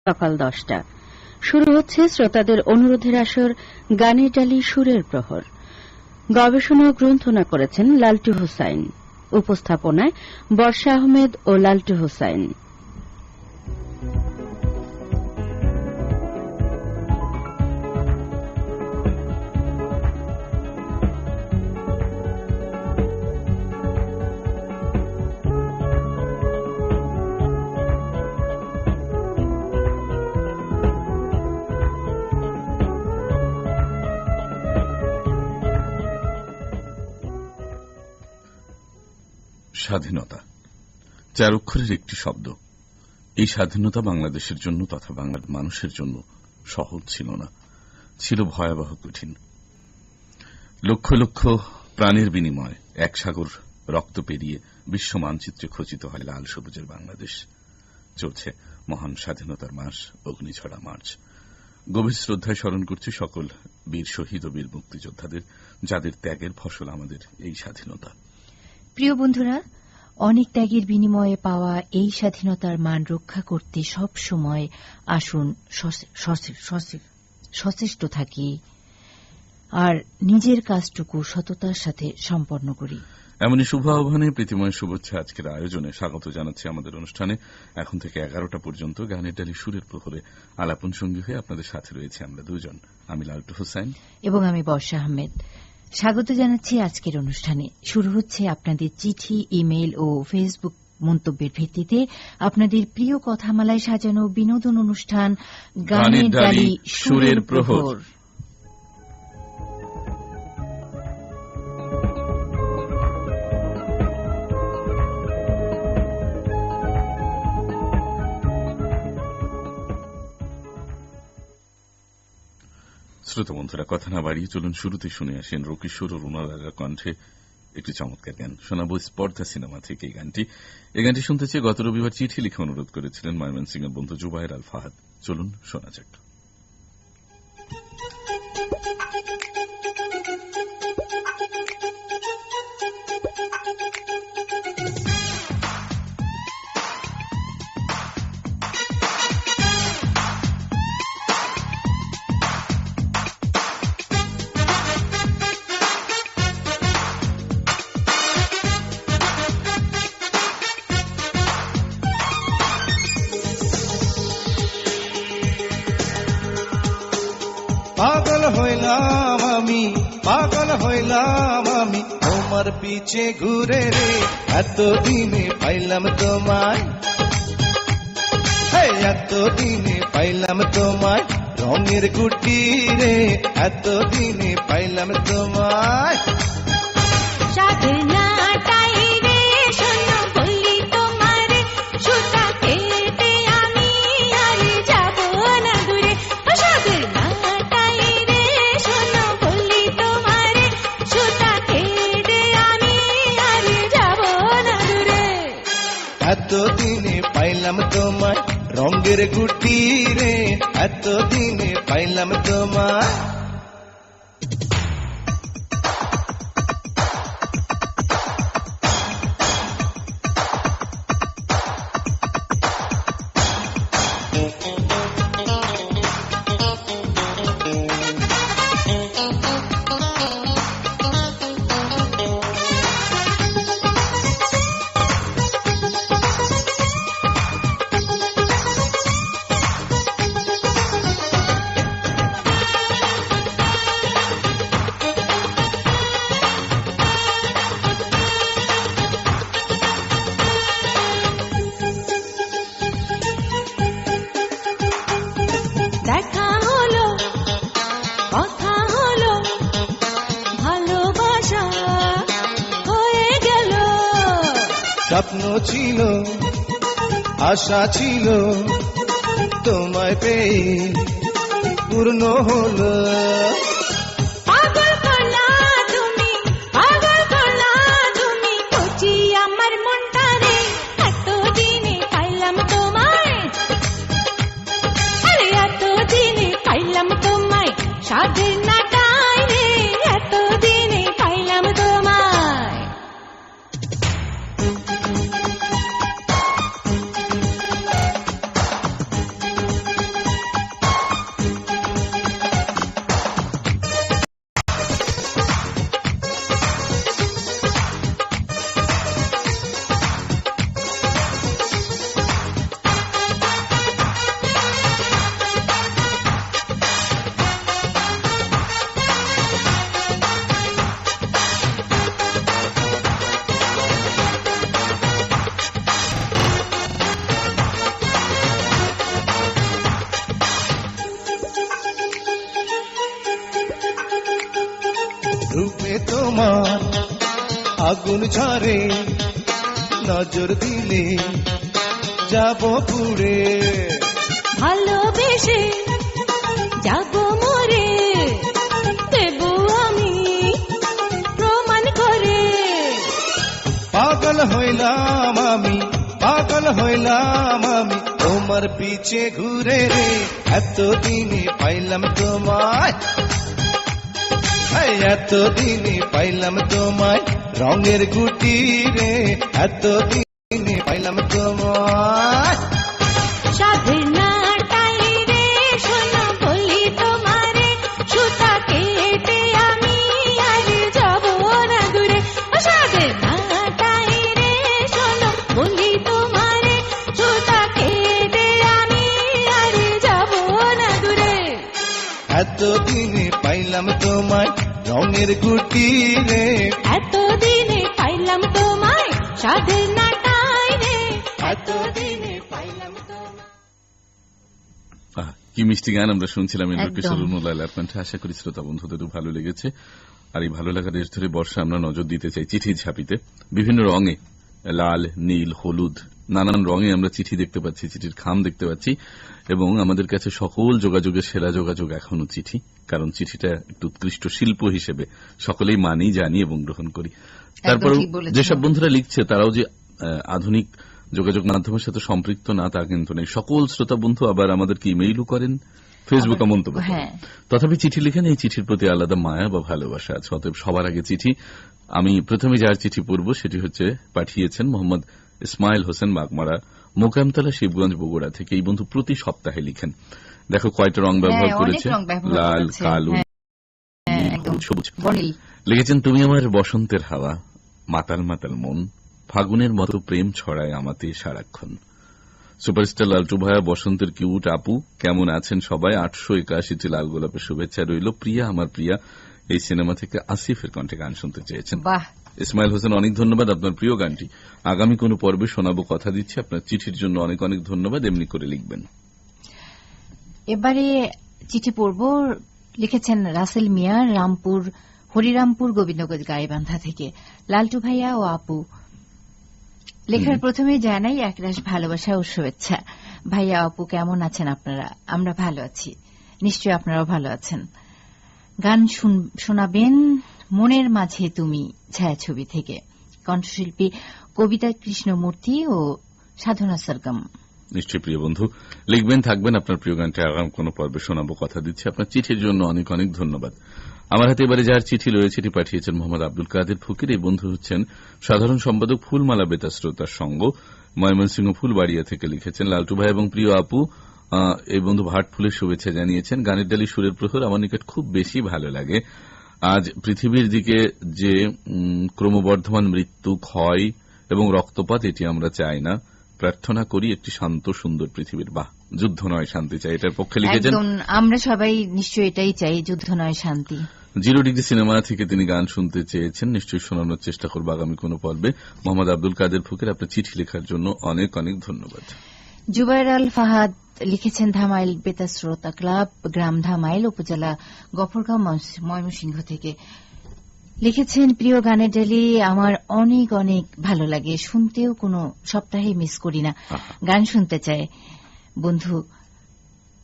সকাল 10টা শুরু হচ্ছে শ্রোতাদের অনুরোধের আসর গানের ডালি সুরের প্রহর। গবেষণা ও গ্রন্থনা করেছেন লালটু হোসাইন। উপস্থাপনায় বর্ষা আহমেদ ও লালটু হোসাইন। স্বাধীনতা 4 অক্ষরের একটি শব্দ। এই স্বাধীনতা বাংলাদেশের জন্য তথা বাংলার মানুষের জন্য সহজ ছিল না, ছিল ভয়াবহ কঠিন। লক্ষ লক্ষ প্রাণের বিনিময়ে এক সাগর রক্ত পেরিয়ে বিশ্ব মানচিত্রে খচিত হয় লাল সবুজের বাংলাদেশ। চলছে মহান স্বাধীনতার মাস অগ্নিঝরা মার্চ। গভীর শ্রদ্ধায় স্মরণ করছি সকল বীর শহীদ ও বীর মুক্তিযোদ্ধাদের, যাদের ত্যাগের ফসল আমাদের এই স্বাধীনতা। প্রিয় বন্ধুরা, অনেক ত্যাগের বিনিময়ে পাওয়া এই স্বাধীনতার মান রক্ষা করতে সব সময় আসুন সচেষ্ট থাকি আর নিজের কাজটুকু সততার সাথে সম্পন্ন করি। এমনই শুভ আহ্বানে প্রীতিময় শুভেচ্ছা আজকের আয়োজনে স্বাগত জানাচ্ছি আমাদের অনুষ্ঠানে। এখন থেকে 11টা পর্যন্ত গানের ডালি সুরের প্রহরে আলাপন সঙ্গী হয়ে আপনাদের সাথে রয়েছে আমরা দুজন, আমি লালটু হোসাইন এবং আমি বর্ষা আহমেদ। স্বাগত জানাচ্ছি আজকের অনুষ্ঠানে। শুরু হচ্ছে আপনাদের চিঠি, ইমেইল ও ফেসবুক মন্তব্যের ভিত্তিতে আপনাদের প্রিয় কথামালায় সাজানো বিনোদন অনুষ্ঠান গানের ডালি সুরের প্রহর। শ্রোতা বন্ধুরা, কথা না বাড়িয়ে চলুন শুরুতে শুনে আসেন রকিশোর ও রুনার কণ্ঠে একটি চমৎকার গান। শোনাবো স্পর্ধা সিনেমা থেকে এই গানটি। এই গানটি শুনতে চেয়ে গত রবিবার চিঠি লিখে অনুরোধ করেছিলেন ময়মনসিংহের বন্ধু জুবায়ের আল ফাহাদ। চলুন শোনা যাক। পাগল হইলাম আমি তোমার পিছে ঘুরে রে, এতদিনে পাইলাম তোমায়, এতদিনে পাইলাম তোমায় রঙের গুটি রে, এতদিনে পাইলাম তোমায়। এতদিনে পাইলাম তোমায় রঙের গুটি রে, এতদিনে পাইলাম তোমায়। স্বপ্ন ছিল, আশা ছিল, তোমায় পেয়ে পূর্ণ হলো। আমার মনটা রে, এতদিনে পাইলাম তোমায়, এতদিনে পাইলাম তোমায় সাধের নাটায় রে, এতদিনে পাইলাম তোমায়। তোমার আগুন ঝরে নজর দিলে যাব পুড়ে ভালোবেসে যাব মরে দেব আমি প্রমাণ করে পাগল হইলাম আমি তোমার পিছে ঘুরে রে এতদিনে পাইলাম তোমায় এতদিনে পাইলাম তোমায় রঙের গুটি রে এতদিনে পাইলাম তোমায় সাধের নাটাই রে শোনো বলি তোমারে সুতা কেটে আমি আর যাব না দূরে সাধের নাটাই রে শোনো বলি তোমারে সুতা কেটে আমি আর যাব না দূরে এতদিনে পাইলাম তোমায় রঙের গুটি রে এতদিনে পাইলাম তোমায় সাধের নাটাই রে এতদিনে পাইলাম তোমায় কি মিষ্টি গান আমরা শুনছিলাম একদম। কিশোর লাইলার কণ্ঠে। আশা করি শ্রোতা বন্ধুদেরও ভালো লেগেছে। আর এই ভালো লাগার দেশ ধরে বর্ষা আমরা নজর দিতে চাই চিঠি ঝাঁপিতে। বিভিন্ন রঙে, লাল, নীল, হলুদ, নানান রঙে আমরা চিঠি দেখতে পাচ্ছি, চিঠির খাম দেখতে পাচ্ছি। এবং আমাদের কাছে সকল যোগাযোগের সেরা যোগাযোগ এখনো চিঠি, কারণ চিঠিটা একটু উৎকৃষ্ট শিল্প হিসেবে সকলেই মানি, জানি এবং গ্রহণ করি। তারপর ঠিক বলেছেন। যেসব বন্ধুরা লিখছে তারাও যে আধুনিক যোগাযোগ মাধ্যমের সাথে সম্পৃক্ত না তা কিন্তু নেই। সকল শ্রোতা বন্ধু আবার আমাদেরকে ইমেইলও করেন, ফেসবুকে মন্তব্য করেন। হ্যাঁ। তথাপি চিঠি লিখেন, এই চিঠির প্রতি আলাদা মায়া বা ভালোবাসা আছে। অতএব সবার আগে চিঠি। আমি প্রথমে যার চিঠি পড়ব সেটি হচ্ছে পাঠিয়েছেন মোহাম্মদ ইসমাইল হোসেন বাগমারা, মোকামতলা, শিবগঞ্জ, বগুড়া থেকে। এই বন্ধু প্রতি সপ্তাহে লিখেন। দেখো কয়টা রং ব্যবহার অনেক করেছে, রং ব্যবহার লাল, করেছে। কালো, হ্যাঁ, একদম সবুজ। বর্ণিল। লিখেছেন, তুমি আমার বসন্তের হাওয়া, মাতাল মাতাল মন, ফাগুনের মতো প্রেম ছড়ায় আমাতে সারাক্ষণ। সুপারস্টার লালটু ভাইয়া, বসন্তের কিউট আপু, কেমন আছেন সবাই? 881টি লাল গোলাপের শুভেচ্ছা রইল। প্রিয়া আমার প্রিয়া, এই সিনেমা থেকে আসিফের কণ্ঠে গান শুনতে চেয়েছেন। বাহ, ইসমাইল হোসেন, অনেক ধন্যবাদ। আপনার প্রিয় গানটি আগামী কোনো পর্বে শোনাবো, কথা দিচ্ছি। আপনার চিঠির জন্য অনেক অনেক ধন্যবাদ। এমনি করে লিখবেন। এবারে চিঠি পড়ব। লিখেছেন রাসেল মিয়া, রামপুর, হরিরামপুর, গোবিন্দগঞ্জ, গাইবান্ধা থেকে। লালটু ভাইয়া ও আপু, লেখার প্রথমে জানাই একরাশ ভালোবাসা ও শুভেচ্ছা। ভাইয়া আপু, কেমন আছেন আপনারা? আমরা ভালো আছি, নিশ্চয়ই আপনারাও ভালো আছেন। গান শোনাবেন মনের মাঝে তুমি ছায়াছবি থেকে। কণ্ঠশিল্পী কবিতা কৃষ্ণমূর্তি ও সাধনা সরগম। নিশ্চয়ই প্রিয় বন্ধু, লিখবেন, থাকবেন। আপনার প্রিয় গানটি আগামী কোনো পর্বে শোনাবো, কথা দিচ্ছি। আপনার চিঠির জন্য অনেক অনেক ধন্যবাদ। আমার হাতে এবারে যার চিঠি রয়েছে এটি পাঠিয়েছেন মোহাম্মদ আব্দুল কাদের ফকির। এই বন্ধু হচ্ছেন সাধারণ সম্পাদক ফুলমালা বেতার শ্রোতার সঙ্গ, ময়মনসিংহ ফুলবাড়িয়া থেকে। লিখেছেন, লালটু ভাই এবং প্রিয় আপু, এই বন্ধু ভাট ফুলের শুভেচ্ছা জানিয়েছেন। গানের ডালি সুরের প্রহর আমার নিকট খুব বেশি ভালো লাগে। আজ পৃথিবীর দিকে যে ক্রমবর্ধমান মৃত্যু, ক্ষয় এবং রক্তপাত, এটি আমরা চাই না। প্রার্থনা করি একটি শান্ত সুন্দর পৃথিবীর। বাহ, যুদ্ধ নয় শান্তি চাই, এটার পক্ষে লিখেছেন। একদম, আমরা সবাই নিশ্চয়ই এটাই চাই, যুদ্ধ নয় শান্তি। 0 ডিগ্রি সিনেমা থেকে তিনি গান শুনতে চেয়েছেন, নিশ্চয়ই শোনানোর চেষ্টা করবো আগামী কোনো পর্বে। মোহাম্মদ আব্দুল কাদের ফকির, আপনার চিঠি লেখার জন্য অনেক অনেক ধন্যবাদ। জুবাইর আল ফাহাদ লিখেছেন ধামাইল বেতার শ্রোতা ক্লাব, গ্রাম ধামাইল, উপজেলা গফরগাঁও, ময়মনসিংহ থেকে। লিখেছেন, প্রিয় গানের ডালি আমার অনেক অনেক ভালো লাগে, শুনতেও কোনো সপ্তাহে মিস করি না। গান শুনতে চায় বন্ধু।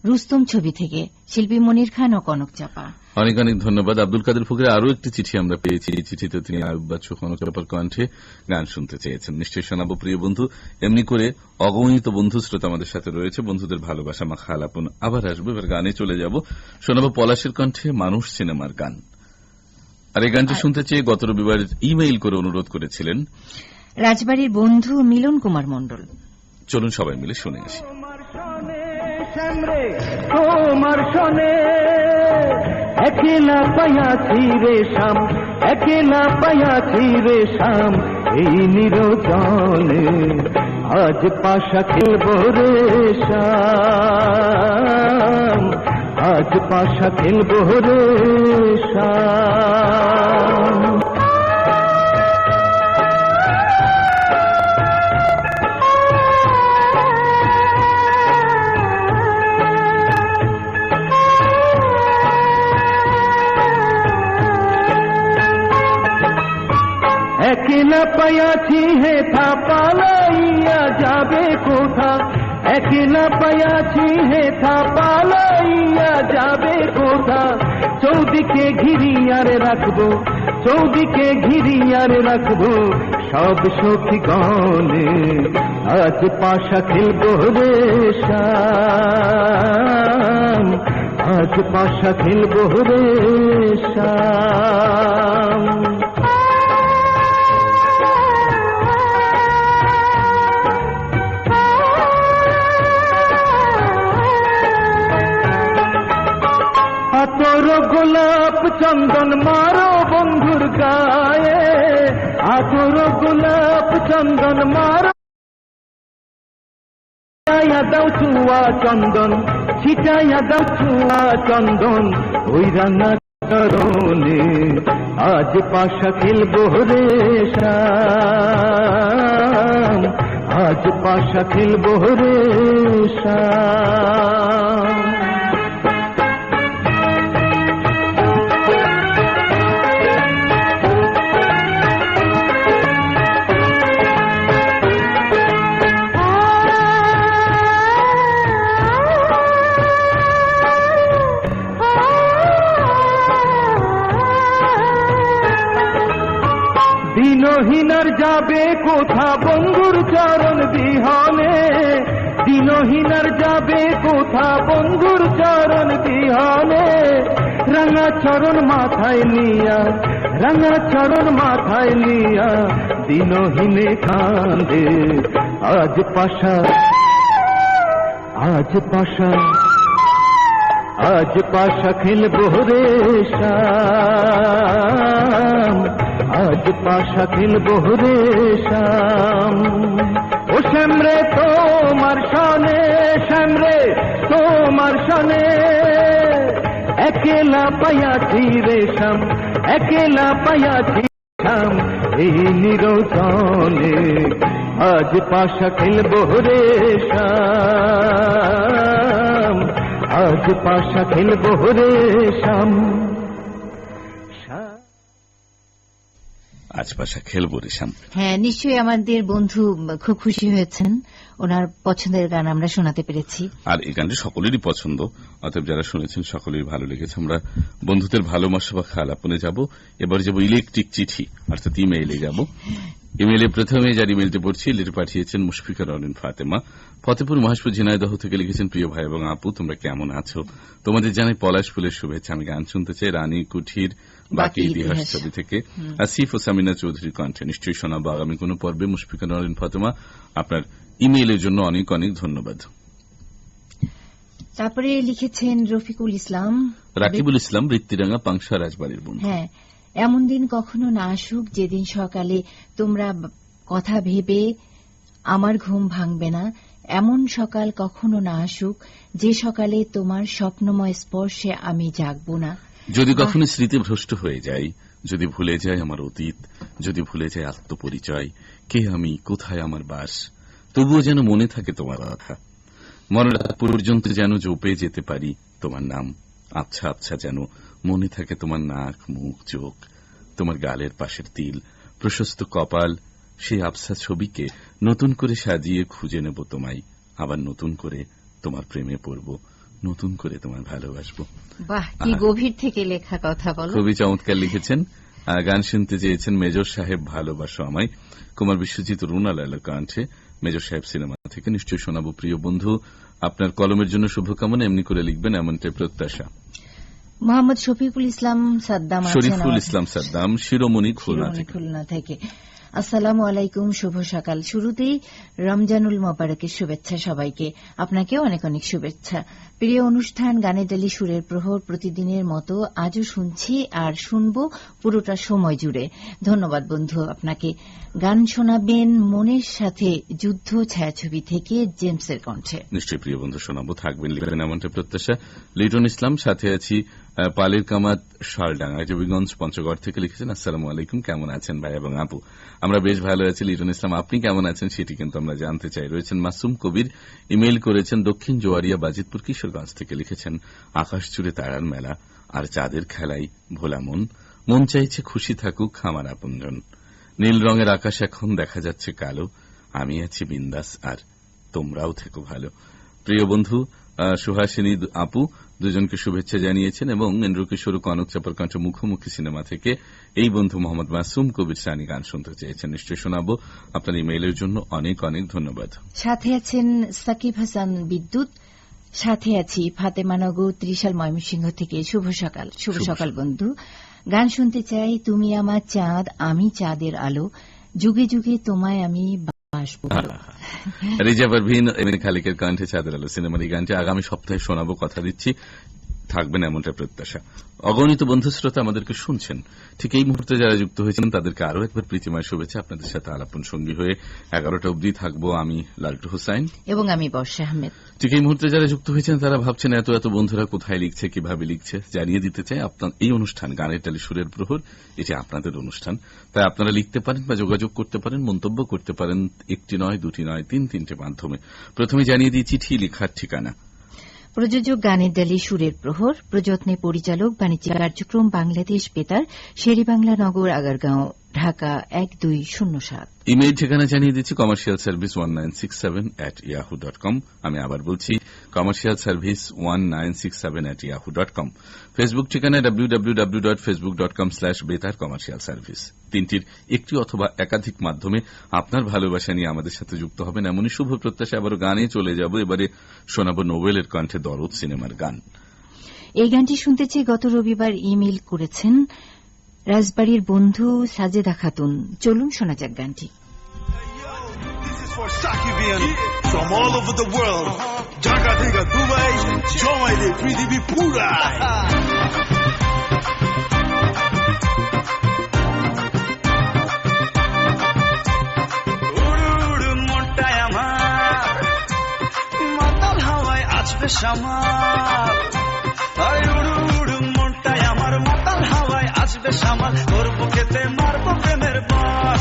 রুস্তম ছবি থেকে শিল্পী মনির খান ও কনক চাপা। অনেক অনেক ধন্যবাদ আব্দুল কাদের ফকির। আরও একটি চিঠি আমরা পেয়েছি। এই চিঠিতে তিনি আয়ুব বাচ্চু, কনক চাপার কণ্ঠে গান শুনতে চেয়েছেন। নিশ্চয়ই শোনাবো প্রিয় বন্ধু। এমনি করে অগণিত বন্ধু শ্রোতা আমাদের সাথে রয়েছে। বন্ধুদের ভালোবাসা মাখা আলাপন আবার আসবো। এবার গানে চলে যাব। শোনাবো পলাশের কণ্ঠে মানুষ সিনেমার গান। আর এই গানটি শুনতে চেয়ে গত রবিবার ইমেইল করে অনুরোধ করেছিলেন রাজবাড়ির বন্ধু মিলন কুমার মণ্ডল। চলুন সবাই মিলে শুনে আসি। তোমার শোনে একলা পায়াছি রে শাম, একলা পায়াছি রে শাম, এই নিরজনে আজ পাশা খেলব রে শাম, আজ পাশা খেলব রে শাম। একলা পাইয়াছি হেথা পালাইয়া যাবে কোথা, একলা পাইয়াছি হেথা পালাইয়া যাবে কোথা। চৌদিকে ঘিরিয়ারে রাখবো, চৌদিকে ঘিরিয়ারে রাখবো সব সখী গণে। আজ পাশা খেলবো রে শ্যাম, আজ পাশা খেলবো রে শ্যাম। আতর গোলাপ চন্দন মারো বন্ধুর গায়ে, আতর গোলাপ চন্দন মারো দাও চুয়া চন্দন, ছিটাইয়া দাও চুয়া চন্দন ওই রাঙা চরণে। আজ পাশা খেলবো রে শ্যাম, আজ পাশা খেলবো রে শ্যাম। দিনহীনার যাবে কোথা বন্ধুর চরণ বিহনে, দিনহীনার যাবে কোথা বন্ধুর চরণ বিহনে। রাঙা চরণ মাথায় নিয়া, রাঙা চরণ মাথায় নিয়া দিনহীনে কান্দে। আজ পাশা, আজ পাশা, আজ পাশা খেলবো রে শ্যাম, আজ পাশা খেলবো রে শ্যাম। ও শ্যাম রে তোমার সনে, শ্যাম রে তোমার সনে একলা পাইয়াছি রে শ্যাম, একলা পাইয়াছি শ্যাম এই নিরজনে। আজ পাশা খেলবো রে শ্যাম, আজ পাশা খেলবো রে শ্যাম। আজ পাশা খেলবো রে শ্যাম। হ্যাঁ, নিশ্চয়ই আমাদের বন্ধু খুব খুশি হয়েছেন, ওনার পছন্দের গান আমরা শোনাতে পেরেছি। আর এই গানটি সকলেরই পছন্দ, অতএব যারা শুনেছেন সকলেরই ভালো লেগেছে। আমরা বন্ধুদের ভালোবাসা বা খেয়াল আপনে যাব। এবার যাব ইলেকট্রিক চিঠি, অর্থাৎ ইমেইলে যাব। ইমেইলে প্রথমে যার ইমেইলটি পড়ছি, লেটার পাঠিয়েছেন মুশফিকা রনিন ফাতেমা, ফতেপুর মহেশপুর ঝিনাইদহ থেকে লিখেছেন, প্রিয় ভাই এবং আপু, তোমরা কেমন আছো? তোমাদের জানাই পলাশ ফুলের শুভেচ্ছা। আমি গান শুনতে চাই রানী কুঠির বাকি ইতিহাস ছবি থেকে, আসিফ ও সামিনা চৌধুরীর কণ্ঠে। নিশ্চয়ই শোনাবো আগামী কোনো পর্বে। মুশফিকা রনিন ফাতেমা, আপনার ইমেইলের জন্য অনেক অনেক ধন্যবাদ। তারপরে লিখেছেন রফিকুল ইসলাম, রাকিবুল ইসলাম, বৃত্তিরাঙ্গা পাংশা রাজবাড়ির বন্ধু। হ্যাঁ, এমন দিন কখনো না আসুক যেদিন সকালে তোমরা কথা ভেবে আমার ঘুম ভাঙবে না, এমন সকাল কখনো না আসুক যে সকালে তোমার স্বপ্নময় স্পর্শে আমি জাগব না। যদি কখনো স্মৃতিভ্রষ্ট হয়ে যাই, যদি ভুলে যায় আমার অতীত, যদি ভুলে যায় আত্মপরিচয়, কে আমি, কোথায় আমার বাস, তবুও যেন মনে থাকে তোমার কথা। মনের আগ পর্যন্ত যেন জপে যেতে পারি তোমার নাম। আবছা আবছা যেন মনে থাকে তোমার নাক, মুখ, চোখ, তোমার গালের পাশের তিল, প্রশস্ত কপাল। সেই আবছা ছবিকে নতুন করে সাজিয়ে খুঁজে নেব তোমায়, আবার নতুন করে তোমার প্রেমে পড়ব, নতুন করে তোমার ভালোবাসবো। বাহ, কি গভীর থেকে লেখা কথা বলো। খুবই চমৎকার লিখেছেন। গান শুনতে চেয়েছেন মেজর সাহেব ভালোবাসো আমায়, কুমার বিশ্বজিৎ রুনা লালা কণ্ঠে, মেজর সাহেব সিনেমা থেকে। নিশ্চয়ই শোনাবো। প্রিয় বন্ধু, আপনার কলমের জন্য শুভকামনা, এমনি করে লিখবেন এমনটাই প্রত্যাশা। মোহাম্মদ শফিকুল ইসলাম সাদ্দাম, শরীফুল ইসলাম সাদ্দাম, শিরোমণি খুলনা থেকে। আসসালামু আলাইকুম, শুভ সকাল। শুরুতেই রমজানুল মোবারকের শুভেচ্ছা সবাইকে, আপনাকেও অনেক অনেক শুভেচ্ছা। প্রিয় অনুষ্ঠান গানের ডালি সুরের প্রহর প্রতিদিনের মতো আজও শুনছি আর শুনব পুরোটা সময় জুড়ে। ধন্যবাদ বন্ধু আপনাকে। গান শোনাবেন মনের সাথে যুদ্ধ ছায়াছবি থেকে জেমসের কণ্ঠে। নিশ্চয়ই প্রিয় বন্ধু শোনাবো, থাকবেন লিখবেন এমনটা প্রত্যাশা। লিটন ইসলাম, সাথে আছি পালের কামাত শালডাঙ্গা জবিগঞ্জ পঞ্চগড় থেকে লিখেছেন, আসসালামু আলাইকুম, কেমন আছেন ভাই এবং আপু? আমরা বেশ ভালো আছি লিটন ইসলাম, আপনি কেমন আছেন সেটি কিন্তু আমরা জানতে চাই। রয়েছেন মাসুম কবির, ইমেইল করেছেন দক্ষিণ জোয়ারিয়া বাজিতপুর কিশোরগঞ্জ থেকে লিখেছেন, আকাশ জুড়ে তারার মেলা আর চাঁদের খেলাই ভোলা মন, মন চাইছে খুশি থাকুক আমার আপনজন। নীল রঙের আকাশ এখন দেখা যাচ্ছে কালো, আমি আছি বিন্দাস, আর তোমরাও থেকো ভালো। প্রিয় বন্ধু সুহাসিনী আপু দুজনকে শুভেচ্ছা জানিয়েছেন, এবং ইন্দ্রকিশোর কনক চাপার কণ্ঠ মুখোমুখি সিনেমা থেকে এই বন্ধু মোহাম্মদ মাসুম কবির সানি গান শুনতে চেয়েছেন। নিশ্চয়ই শোনাবো। আপনার ইমেইলের জন্য অনেক অনেক ধন্যবাদ। সাথে আছেন সাকিব হাসান বিদ্যুৎ, সাথে আছি ফাতেমানগর ত্রিশাল ময়মনসিংহ থেকে। শুভ সকাল। শুভ সকাল বন্ধু। গান শুনতে চাই তুমি আমার চাঁদ আমি চাঁদের আলো, যুগে যুগে তোমায় আমি বাসবো। রিজা পারভিন এমনি খালিকের কণ্ঠে চাঁদের আলো সিনেমার এই গানটি আগামী সপ্তাহে শোনাবো, কথা দিচ্ছি। থাকবেন এমনটা প্রত্যাশা। অগণিত বন্ধু শ্রোতা আমাদেরকে শুনছেন, ঠিক এই মুহূর্তে যারা যুক্ত হয়েছেন তাদেরকে আরও একবার প্রীতিময় শুভেচ্ছা। আপনাদের সাথে আলাপন সঙ্গী হয়ে 11টা অবধি থাকবো আমি লালটু হোসাইন এবং আমি বর্ষা আহমেদ। ঠিক এই মুহূর্তে যারা যুক্ত হয়েছেন তারা ভাবছেন এত এত বন্ধুরা কোথায় লিখছে, কিভাবে লিখছে। জানিয়ে দিতে চাই আপনার এই অনুষ্ঠান গানের টালি সুরের প্রহর, এটি আপনাদের অনুষ্ঠান। তাই আপনারা লিখতে পারেন বা যোগাযোগ করতে পারেন, মন্তব্য করতে পারেন, একটি নয় দুটি নয় তিনটে মাধ্যমে। প্রথমে জানিয়ে দিই চিঠি লেখার ঠিকানা। প্রযোজক গানের ডালি সুরের প্রহর, প্রযত্নে পরিচালক বাণিজ্যিক কার্যক্রম বাংলাদেশ বেতার, শেরেবাংলা নগর, আগারগাঁও, ঢাকা 1207। ইমেইল ঠিকানা জানিয়ে দিচ্ছি commercialservice1967@yahoo.com। আমি আবার বলছি commercialservice1967@yahoo.com। ফেসবুক ঠিকানা www.facebook.com/betar-commercial-service। তিনটির একটি অথবা একাধিক মাধ্যমে আপনার ভালোবাসা নিয়ে আমাদের সাথে যুক্ত হবেন এমনই শুভ প্রত্যাশা। আবারও গানে চলে যাব। এবারে শোনাবো নোবেলের কণ্ঠে দরদ সিনেমার গান। এই গানটি শুনতে চেয়ে গত রবিবার ইমেইল করেছেন রাজবাড়ির বন্ধু সাজেদা খাতুন। চলুন শোনা যাক গানটি। For Sakibian from all over the world, Jaga Diga Dubai, Jomai de Prithivi Pura. Udu monta amar, matal hawai achbe shamal. Ay udu monta amar, matal hawai achbe shamal. Or bukhete marbo premer bar.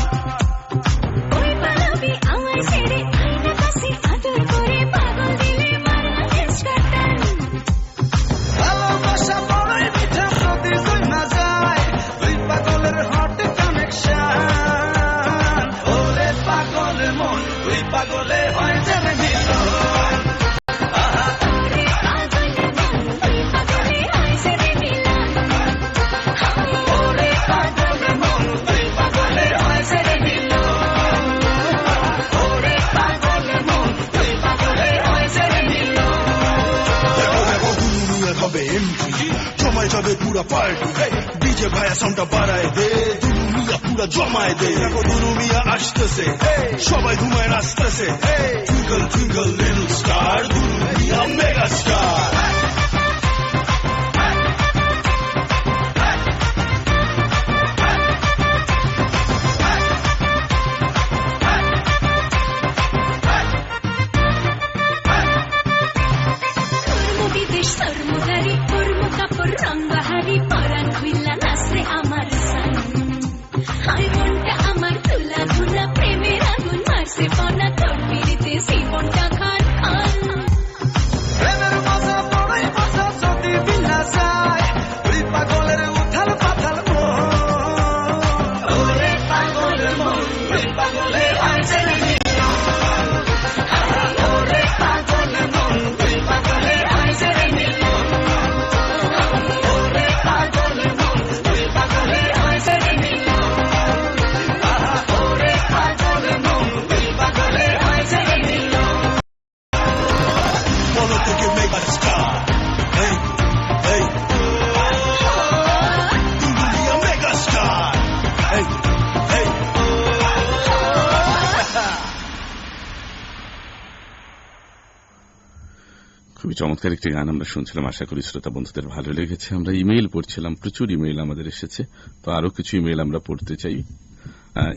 জমায় যাবে পুরা party, DJ ভাইয়া সাউন্ডটা বাড়ায় দে, দুনিয়া পুরা জমায় দে। দেখো দুনিয়া আসতেছে, সবাই ঘুমায় নাচতেছে। টুইঙ্কল টুইঙ্কল লিটল স্টার, দুনিয়া মেগা স্টার। রঙ্গহারি পরাণ খুইলা নাচরে আমার সান, হাই মনটা আমার তুলা ধুলা, প্রেমের আগুন মারছে পনা, তোর পিড়িতে জীবনটা খান খান। প্রেমের মজা বড়ই মজা যদি বিনা যায়, ওই পাগলের উথাল পাথাল মন। ওরে পাগলের মন, ওই পাগলের আইসের মিলন। ওরে পাগলের মন, ওই পাগলের আইসের মিলন। খুবই চমৎকার একটি গান আমরা শুনছিলাম। আশা করি শ্রোতা বন্ধুদের ভালো লেগেছে। আমরা ইমেইল পড়ছিলাম, প্রচুর ইমেইল আমাদের এসেছে, তো আরো কিছু ইমেইল আমরা পড়তে চাই।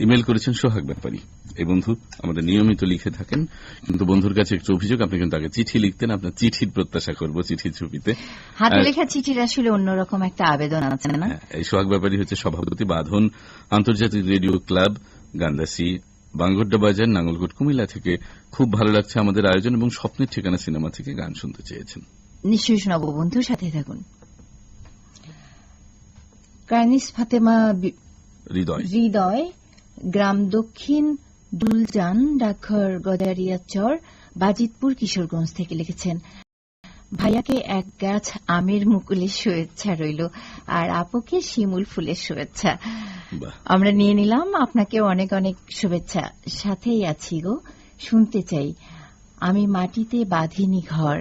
ইমেইল করেছেন সোহাগ ব্যাপারী। এই বন্ধু আমাদের নিয়মিত লিখে থাকেন, কিন্তু বন্ধুর কাছে একটু অভিযোগ, আপনি কিন্তু আগে চিঠি লিখতেন। আপনার চিঠির প্রত্যাশা করবো, চিঠির ছবিতে। হাতে লেখা চিঠির আসলে অন্যরকম একটা আবেদন আছে না? এই সোহাগ ব্যাপারী হচ্ছে সভাপতি বাঁধন আন্তর্জাতিক রেডিও ক্লাব, গান্দাসি, বাঙ্গড্ডা বাজার, নাঙ্গলকোট, কুমিল্লা থেকে। খুব ভালো লাগছে আমাদের আয়োজন, এবং স্বপ্নের ঠিকানা সিনেমা থেকে গান শুনতে চেয়েছেন। নিশ্চয়ই শোনাবো বন্ধু, সাথে থাকুন। কার্নিস ফাতেমা হৃদয় গ্রাম দক্ষিণ দুলজান, ডাকঘর গদারিয়াচর, বাজিতপুর, কিশোরগঞ্জ থেকে লিখেছেন, ভাইয়াকে এক গাছ আমের মুকুলের শুভেচ্ছা রইল, আর আপুকে শিমুল ফুলের শুভেচ্ছা। বাহ। আমরা নিয়ে নিলাম, আপনাকেও অনেক অনেক শুভেচ্ছা। সাথেই আছি গো, শুনতে চাই, আমি মাটিতে বাঁধিনি ঘর,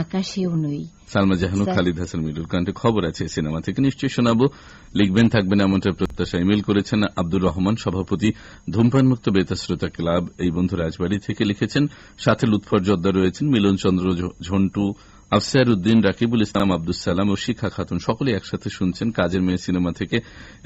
আকাশেও নই। সালমা জাহানু, খালিদ হাসান মিরুর কণ্ঠে খবর আছে সিনেমা থেকে, নিশ্চয়ই শোনাবো। লিখবেন, থাকবেন এমনটা প্রত্যাশা। ইমেল করেছেন আব্দুর রহমান, সভাপতি ধূমপান মুক্ত বেতার শ্রোতা ক্লাব, এই বন্ধু রাজবাড়ী থেকে লিখেছেন। সাথে লুৎফর জোদ্দার রয়েছেন, মিলন চন্দ্র ঝন্টু, আফসার উদ্দিন, রাকিবুল ইসলাম, আব্দুল সালাম ও শিখা খাতুন, সকলে একসাথে শুনছেন কাজের মেয়ে সিনেমা থেকে।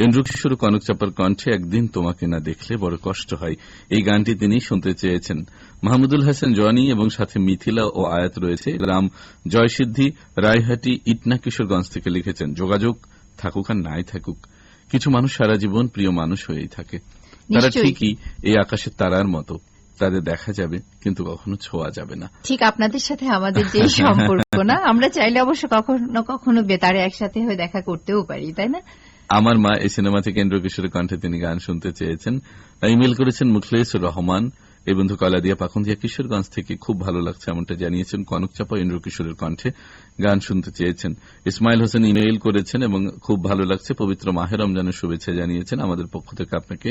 এন্ড্রু কিশোর কনক চাপার কণ্ঠে একদিন তোমাকে না দেখলে বড় কষ্ট হয়, এই গানটি তিনি শুনতে চেয়েছেন। মাহমুদুল হাসান জনি এবং সাথে মিথিলা ও আয়াত রয়েছে। গ্রাম জয়সিদ্ধি, রায়হাটি, ইটনা, কিশোরগঞ্জ থেকে লিখেছেন, যোগাযোগ থাকুক আর নাই থাকুক, কিছু মানুষ সারা জীবন প্রিয় মানুষ হয়েই থাকে। তারা ঠিকই এই আকাশের তারার মতো, তাদের দেখা যাবে কিন্তু কখনো ছোঁয়া যাবে না। ঠিক আপনাদের সাথে আমাদের যে সম্পর্ক না, আমরা চাইলে অবশ্য কখনো কখনো বেতারে একসাথে হয়ে দেখা করতেও পারি, তাই না? আমার মা, এই সিনেমা থেকে এন্ড্রু কিশোরের কণ্ঠে তিনি গান শুনতে চেয়েছেন। ইমেল করেছেন মুখলেসুর রহমান, এই বন্ধু কলাদিয়া পাখন্দিয়া, কিশোরগঞ্জ থেকে। খুব ভালো লাগছে এমনটা জানিয়েছেন কনক চাপা, এন্ড্রু কিশোরের কণ্ঠে গান শুনতে চেয়েছেন। ইসমাইল হোসেন ইমেইল করেছেন এবং খুব ভালো লাগছে, পবিত্র মাহে রমজানের শুভেচ্ছা জানিয়েছেন। আমাদের পক্ষ থেকে আপনাকে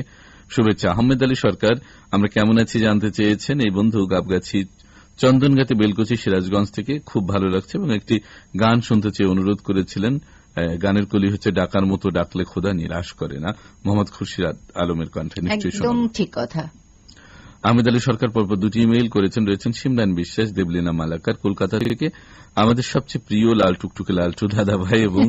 শুভেচ্ছা। আহমেদ আলী সরকার, আমরা কেমন আছি জানতে চেয়েছেন। এই বন্ধু গাবগাছি, চন্দনগাতি, বেলকুচি, সিরাজগঞ্জ থেকে। খুব ভালো লাগছে এবং একটি গান শুনতে চেয়ে অনুরোধ করেছিলেন। গানের কলি হচ্ছে ডাকার মতো ডাকলে খোদা নিরাশ করে না, মোহাম্মদ খুরশিদ আলমের কণ্ঠে। নিশ্চয়ই একদম ঠিক কথা। আহমেদ আলী সরকার পরপর দুটি ইমেইল করেছেন। রয়েছেন সিমরান বিশ্বাস, দেবলীনা মালাকার, কলকাতা থেকে। আমাদের সবচেয়ে প্রিয় লাল টুকটুকে লালটু দাদা ভাই এবং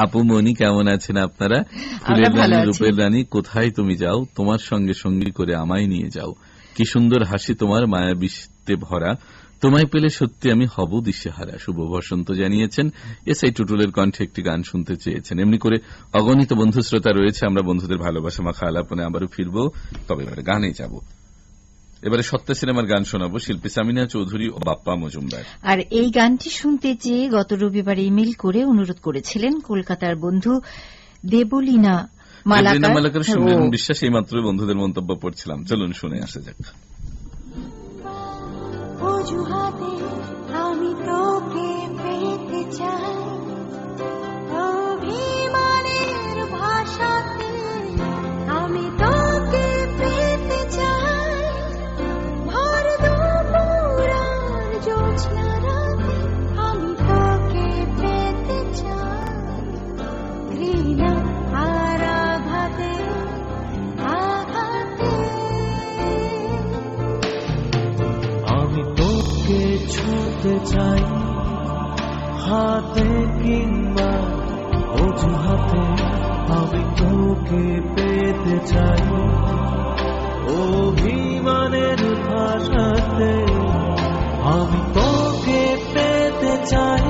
আপু মনি, কেমন আছেন আপনারা? ফুলের রানী, রূপের রানী, কোথায় তুমি যাও, তোমার সঙ্গে সঙ্গী করে আমায় নিয়ে যাও, কি সুন্দর হাসি তোমার, মায়া বিষতে ভরা, তোমায় পেলে সত্যি আমি হব দিশেহারা। শুভ বসন্ত জানিয়েছেন। এসআই টুটুলের কণ্ঠে একটি গান শুনতে চেয়েছেন। এমনি করে অগণিত বন্ধু শ্রোতা রয়েছে। আমরা বন্ধুদের ভালোবাসা মাখা আলাপনে আবারও ফিরব, তবে এবারে গানে যাব। এবারে সত্য সিনেমার গান শোনাবো শিল্পী সামিনা চৌধুরী ও বাপ্পা মজুমদার। আর এই গানটি শুনতে চেয়ে গত রবিবার ইমেইল করে অনুরোধ করেছিলেন কলকাতার বন্ধু দেবলীনা মালাকার। শুনলেন বিশ্বাস, এই মাত্র বন্ধুদের মন্তব্য পড়ছিলাম। চলুন শুনে আসা যাক। অজুহাতে আমি তোকে পেতে চাই, অভিমানের ভাষাতে আমি তোকে পেতে চাই, ভর দুপুরার জ্যোৎস্না রাতে আমি তোকে পেতে চাই, ঘৃণা আর আঘাতে আঘাতে আমি তোকে ছুঁতে চাই, হাতে কিংবা অজুহাতে আমি তোকে পেতে চাই, অভিমানের ভাষাতে আমি তোকে পেতে চাই,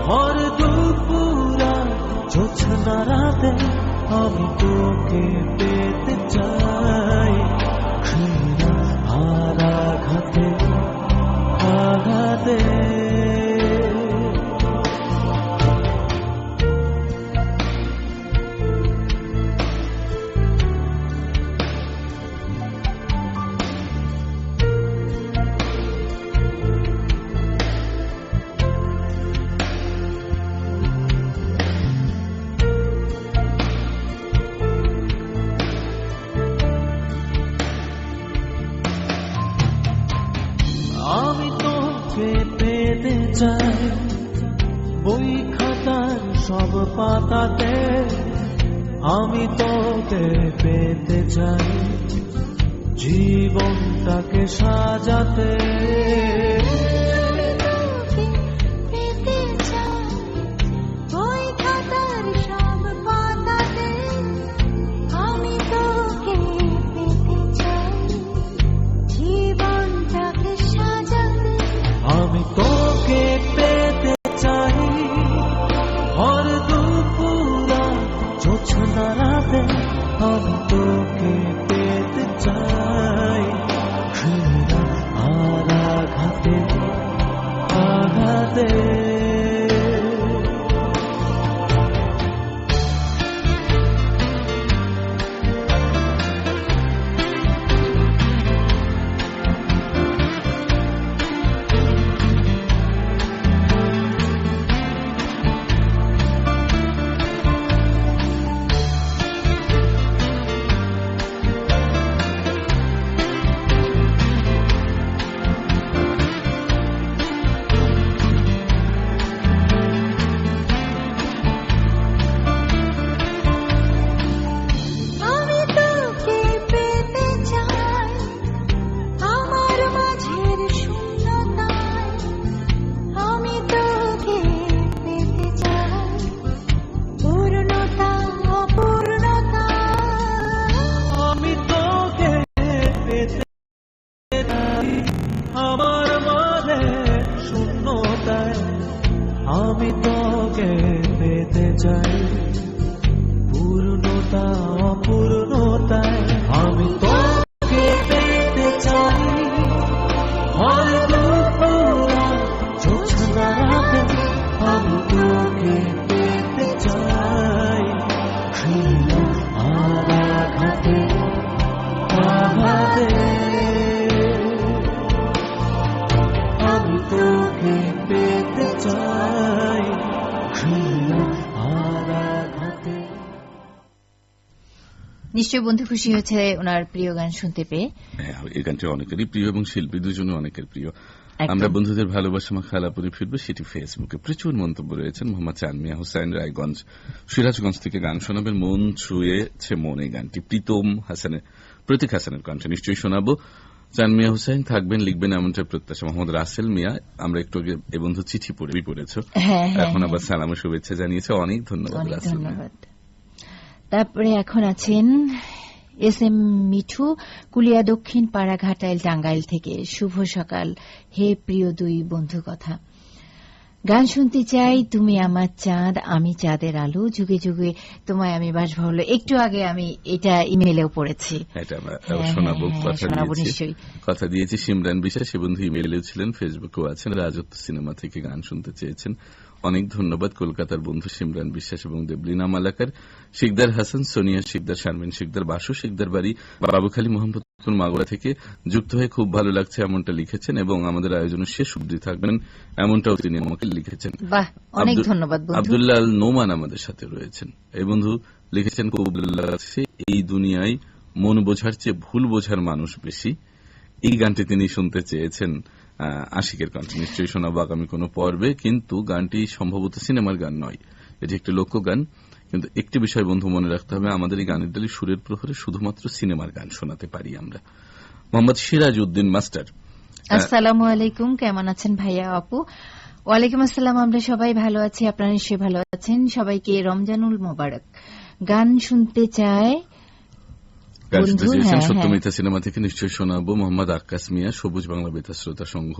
ভর দুপুরা জ্যোৎস্না রাতে আমি তোকে পেতে চাই, ঘৃণা আর আঘাতে আঘাতে। আমি তোকে পেতে চাই, বই খাতার সব পাতাতে আমি তোকে পেতে চাই, জীবনটাকে সাজাতে পেতে চাই, বই খাতার সব পাতাতে আমি তোকে পেতে চাই, জীবনটাকে সাজাতে আমি তোকে পেতে চাই, ভর দুপুরা জ্যোৎস্না রাতে আমি তোকে পেতে চাই, ঘৃণা আর আঘাতে আঘাতে। আমি তোকে পেতে চাই পূর্ণতা অপূর্ণতায় আমি তোকে পেতে চাই হয়তো জোছনারাতে আমি তোকে পেতে চাই আর আঘাতে আঘাতে আমি তোকে পেতে চাই আর আঘাতে। নিশ্চয় বন্ধু খুশি হয়েছে ওনার প্রিয় গান শুনতে পেয়ে। এই গানটি অনেকেরই প্রিয় এবং শিল্পী দুজনে অনেকের প্রিয়। একদম। আমরা বন্ধুদের ভালোবাসা মাখা আলাপনে ফিরবো, সেটি ফেসবুকে প্রচুর মন্তব্য রয়েছেন। মোহাম্মদ চান মিয়া হুসাইন রায়গঞ্জ সিরাজগঞ্জ থেকে গান শোনাবেন। মন ছুঁয়েছে মন, এই গানটি প্রতীক হাসানের কণ্ঠে নিশ্চয়ই শোনাবো। চান মিয়া হুসাইন থাকবেন, লিখবেন এমনটা প্রত্যাশা। মোহাম্মদ রাসেল মিয়া, আমরা একটু আগে এই বন্ধু চিঠি পড়েছ, এখন আবার সালাম শুভেচ্ছা জানিয়েছে, অনেক ধন্যবাদ অনেক রাসেল মিয়া। ধন্যবাদ। তারপরে এখন আছেন এস এম মিঠু, কুলিয়া দক্ষিণ পাড়া ঘাটাইল টাঙ্গাইল থেকে। শুভ সকাল হে প্রিয় দুই বন্ধু কথা, গান শুনতে চাই তুমি আমার চাঁদ আমি চাঁদের আলো, যুগে যুগে তোমায় আমি বাসভালো। একটু আগে আমি এটা ইমেইলেও পড়েছি, এটা শোনাবো, নিশ্চয়ই কথা দিয়েছি। সিমরান বিশ্বাস সে বন্ধু ইমেইলেও ছিলেন, ফেসবুকেও আছেন। রাজত্ব সিনেমা থেকে গান শুনতে চেয়েছেন, অনেক ধন্যবাদ। কলকাতার বন্ধু সিমরান বিশ্বাস এবং দেবলিনা মালাকার। শিকদার হাসান, সোনিয়া শিকদার, শারমিন শিকদার, বাসু শিকদার বাড়ি বাবুখালী মোহাম্মদপুর মাগুরা থেকে যুক্ত হয়ে খুব ভালো লাগছে এমনটা লিখেছেন এবং আমাদের আয়োজনের শেষ অবধি থাকবেন এমনটাও তিনি আমাকে লিখেছেন। অনেক ধন্যবাদ। আব্দুল্লাহ আল নোমান আমাদের সাথে রয়েছেন। এই বন্ধু লিখেছেন খুব ভালো লাগছে, এই দুনিয়ায় মন বোঝার চেয়ে ভুল বোঝার মানুষ বেশি। এই গানটি তিনি শুনতে চেয়েছেন আশিকের কণ্ঠে, নিশ্চয়ই শোনাবো আগামী কোনো পর্বে। কিন্তু গানটি সম্ভবত সিনেমার গান নয়, এটি একটি লোকগান। কিন্তু একটি বিষয় বন্ধু মনে রাখতে হবে, আমাদের এই গানের ডালি সুরের প্রহরে শুধুমাত্র সিনেমার গান শোনাতে পারি আমরা। মোহাম্মদ সিরাজ উদ্দিন মাস্টার, আসসালামু আলাইকুম, কেমন আছেন ভাইয়া আপু? ওয়ালাইকুম আসসালাম, আমরা সবাই ভালো আছি, আপনারা নিশ্চয়ই ভালো আছেন। সবাইকে রমজানুল মোবারক। গান শুনতে চায় সত্যমিতা সিনেমা থেকে নিশ্চয়ই শোনাবো। মোহাম্মদ আক্কাস মিয়া, সবুজ বাংলা বেতার শ্রোতা সংঘ।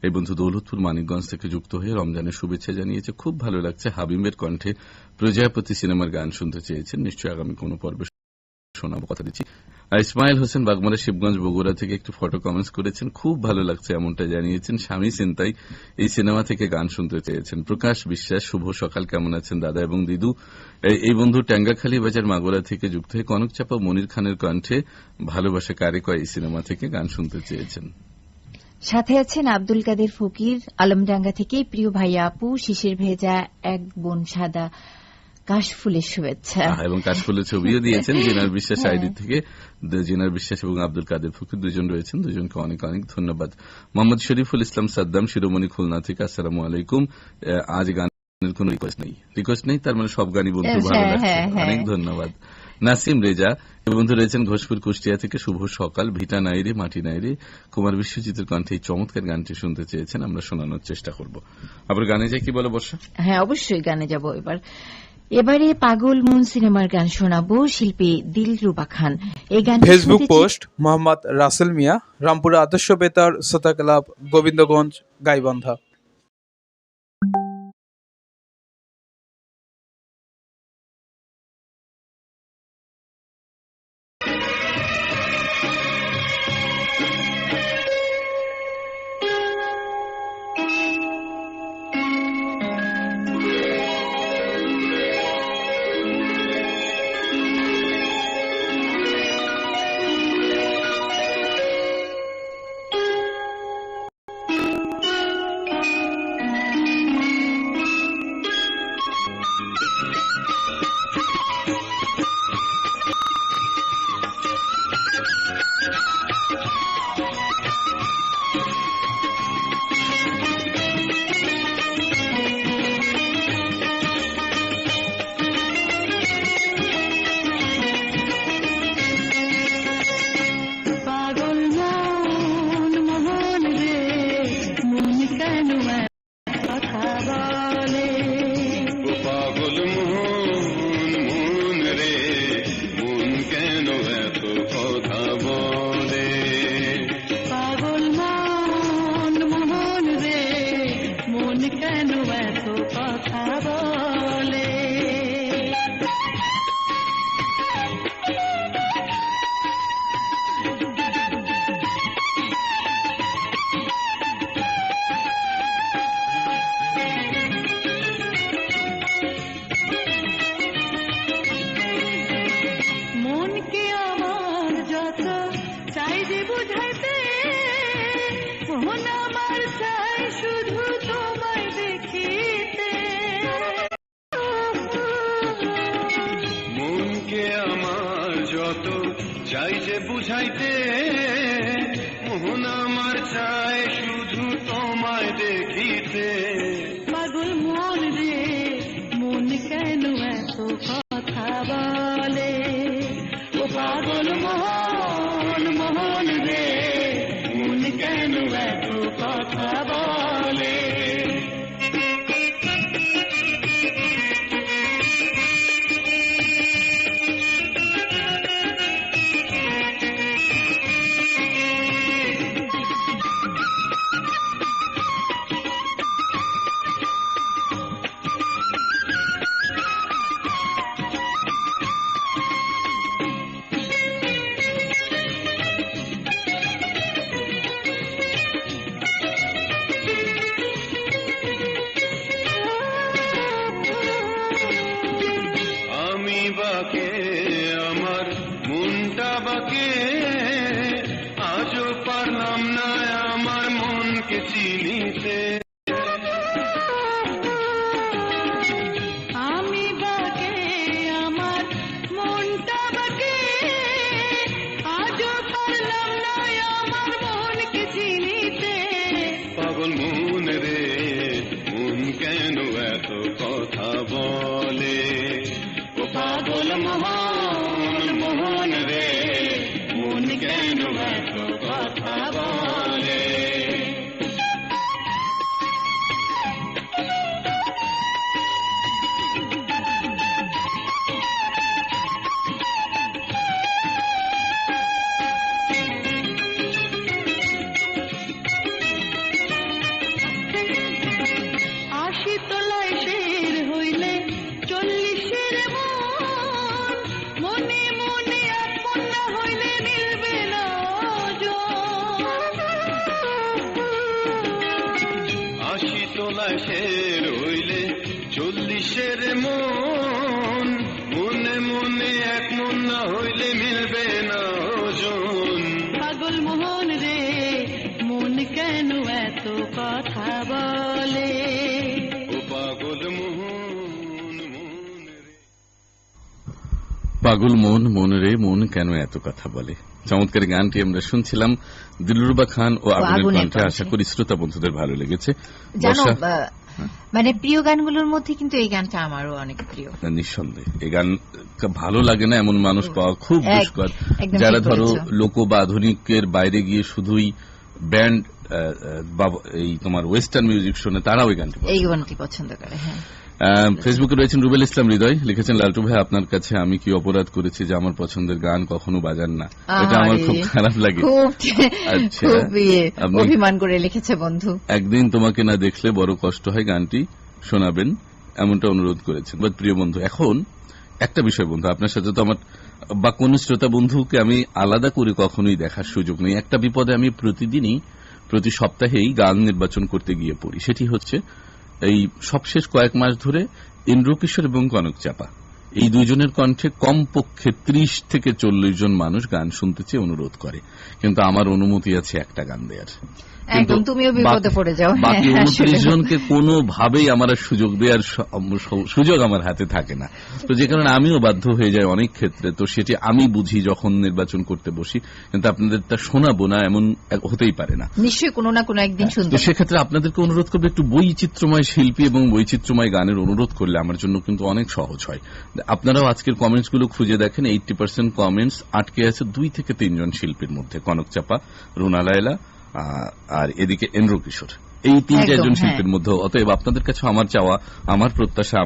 এই বন্ধু দৌলতপুর মানিকগঞ্জ থেকে যুক্ত হয়ে রমজানের শুভেচ্ছা জানিয়েছে, খুব ভালো লাগছে। হাবিবের কণ্ঠে প্রজাপতি সিনেমার গান শুনতে চেয়েছেন, নিশ্চয়ই আগামী কোনো পর্বে শোনাবো, কথা দিচ্ছি। ইসমাইল হোসেন বাগমারা শিবগঞ্জ বগুড়া থেকে একটু ফটো কমেন্টস করেছেন, খুব ভালো লাগছে এমনটা জানিয়েছেন। স্বামী চিন্তাই এই সিনেমা থেকে গান শুনতে চেয়েছেন। প্রকাশ বিশ্বাস, শুভ সকাল, কেমন আছেন দাদা এবং দিদু? এই বন্ধু ট্যাঙ্গাখালী বাজার মাগুরা থেকে যুক্ত হয়ে কনক চাপা মনির খানের কণ্ঠে ভালোবাসা কারে কয় এই সিনেমা থেকে গান শুনতে চেয়েছেন। সাথে আছেন আব্দুল কাদের ফকির আলমডাঙ্গা থেকে। প্রিয় ভাইয়া আপু, শিশির ভেজা এক বোন সাদা কাশফুলের শুভেচ্ছা এবং কাশফুলের ছবিও দিয়েছেন। জিনার বিশ্বাস আইডি থেকে, জিনার বিশ্বাস এবং আব্দুল কাদের ফকির দুজন রয়েছেন, দুজনকে অনেক অনেক ধন্যবাদ। মোহাম্মদ শরীফুল ইসলাম সাদ্দাম, শিরোমণি খুলনা থেকে, আসসালামু আলাইকুম। আজ গানের কোন রিকোয়েস্ট নেই, তার মানে সব গানই বন্ধু ভালো লাগছে, অনেক ধন্যবাদ। নাসিম রেজা বন্ধু রয়েছেন ঘোষপুর কুষ্টিয়া থেকে, শুভ সকাল। ভিটা নাইরে মাটি নাইরে কুমার বিশ্বজিতের কণ্ঠে এই চমৎকার গানটি শুনতে চেয়েছেন, আমরা শোনানোর চেষ্টা করব। আবার গানে যাই, কি বলো বর্ষা? হ্যাঁ, অবশ্যই গানে যাব। এবারে পাগল মন সিনেমার গান শোনাবো, শিল্পী দিলরুবা খান। এই গান ফেসবুক পোস্ট মোহাম্মদ রাসেল মিয়া, রামপুরা আদর্শ বেতার শ্রোতা ক্লাব, গোবিন্দগঞ্জ, গাইবান্ধা। কেন এত কথা বলে। মনকে আমার যত চাই যে বুঝাইতে, মন আমার চাই শুধু তোমায় দেখিতে। মনকে আমার যত চাই যে বুঝাইতে, মন আমার চাই শুধু তোমায় দেখিতে। পাগল মন রে মন কেন এত কথা বলে, ও পাগল মন মন রে মন কেন এত কথা বলে। আমি বাকে আমার মনটা বাকে, আজও পারলাম না আমার মনকে চিনিতে। আমি বাকে আমার মনটা বাকে, আজও পারলাম না আমার মনকে চিনিতে। পাগল মন রে মন কেন এত কথা বলে, ও পাগল মোহন মোহন রে মন কেন এত কথা বলে। আশি তলায় শের হইলে 40-এর মন, মনে মনে আপন না হইলে মিলবে না ওজন। 80 তোলায় শের হইলে 40-এর মন, মনে মনে এক মন না হইলে মিলবে না ওজন। পাগল মোহন রে মন কেন এত কথা বলে, ও পাগল মোহন মোহন রে। পাগল মন মন রে মন কেন এত কথা বলে। চমৎকার গানটি আমরা শুনছিলাম দিলরুবা খান ও আগুনের আগুনের কণ্ঠে। কণ্ঠে। আশা করি শ্রোতা বন্ধুদের ভালো লেগেছে। জানো বর্ষা, মানে প্রিয় গানগুলোর মধ্যে কিন্তু এই গানটা আমারও অনেক প্রিয়। না, নিঃসন্দেহে এই গান ভালো লাগে না এমন মানুষ পাওয়া খুব দুষ্কর। একদম যারা ঠিক ধরো বলেছো। লোক বা আধুনিকের বাইরে গিয়ে শুধুই ব্যান্ড এই তোমার ওয়েস্টার্ন মিউজিক শোনে, তারা ওই গানটি এই পছন্দ করে। গানটি পছন্দ করে। হ্যাঁ, ফেসবুকে রয়েছেন রুবেল ইসলাম হৃদয়, লিখেছেন লালটু ভাই আপনার কাছে আমি কি অপরাধ করেছি যে আমার পছন্দের গান কখনো বাজান না। এটা আমার খুব খারাপ লাগে। খুব আচ্ছা, খুব আপনি- অভিমান করে লিখেছে বন্ধু। একদিন তোমাকে না দেখলে বড় কষ্ট হয়, গানটি শোনাবেন এমনটা অনুরোধ করেছেন। বাট প্রিয় বন্ধু, এখন একটা বিষয় বন্ধু, আপনার সাথে তো আমার বা কোন শ্রোতা বন্ধুকে আমি আলাদা করে কখনোই দেখার সুযোগ নেই। একটা বিপদে আমি প্রতি সপ্তাহেই গান নির্বাচন করতে গিয়ে পড়ি। সেটি হচ্ছে এই সবশেষ কয়েক মাস ধরে ইন্দ্রকিশোর এবং কনক চাপা এই দুইজনের কণ্ঠে কমপক্ষে 30 থেকে 40 জন মানুষ গান শুনতে চেয়ে অনুরোধ করে, কিন্তু আমার অনুমতি আছে একটা গান দেওয়ার। একদম তুমিও বিপদে পড়ে যাও। বাকি হ্যাঁ, 29 আসলে। জনকে কোনোভাবেই আমার আর সুযোগ দেওয়ার সুযোগ আমার হাতে থাকে না। তো যে কারণে আমিও বাধ্য হয়ে যাই অনেক ক্ষেত্রে। তো সেটি আমি বুঝি যখন নির্বাচন করতে বসি, কিন্তু আপনাদের তা শোনাবো না এমন হতেই পারে না। নিশ্চয়ই কোনো না কোনো একদিন তো শুনবো। সেক্ষেত্রে আপনাদেরকে অনুরোধ করবো একটু বৈচিত্র্যময় শিল্পী এবং বৈচিত্র্যময় গানের অনুরোধ করলে আমার জন্য কিন্তু অনেক সহজ হয়। আপনারাও আজকের কমেন্টস গুলো খুঁজে দেখেন, 80% কমেন্টস আটকে আছে 2 থেকে 3 জন শিল্পীর মধ্যে, কনক চাপা, রুনা লায়লা আর এদিকে ইন্দ্রকিশোর। এই তিন একদম, চারজন হ্যাঁ। শিল্পীর মধ্যে। অতএব আপনাদের কাছে আমার চাওয়া, আমার প্রত্যাশা,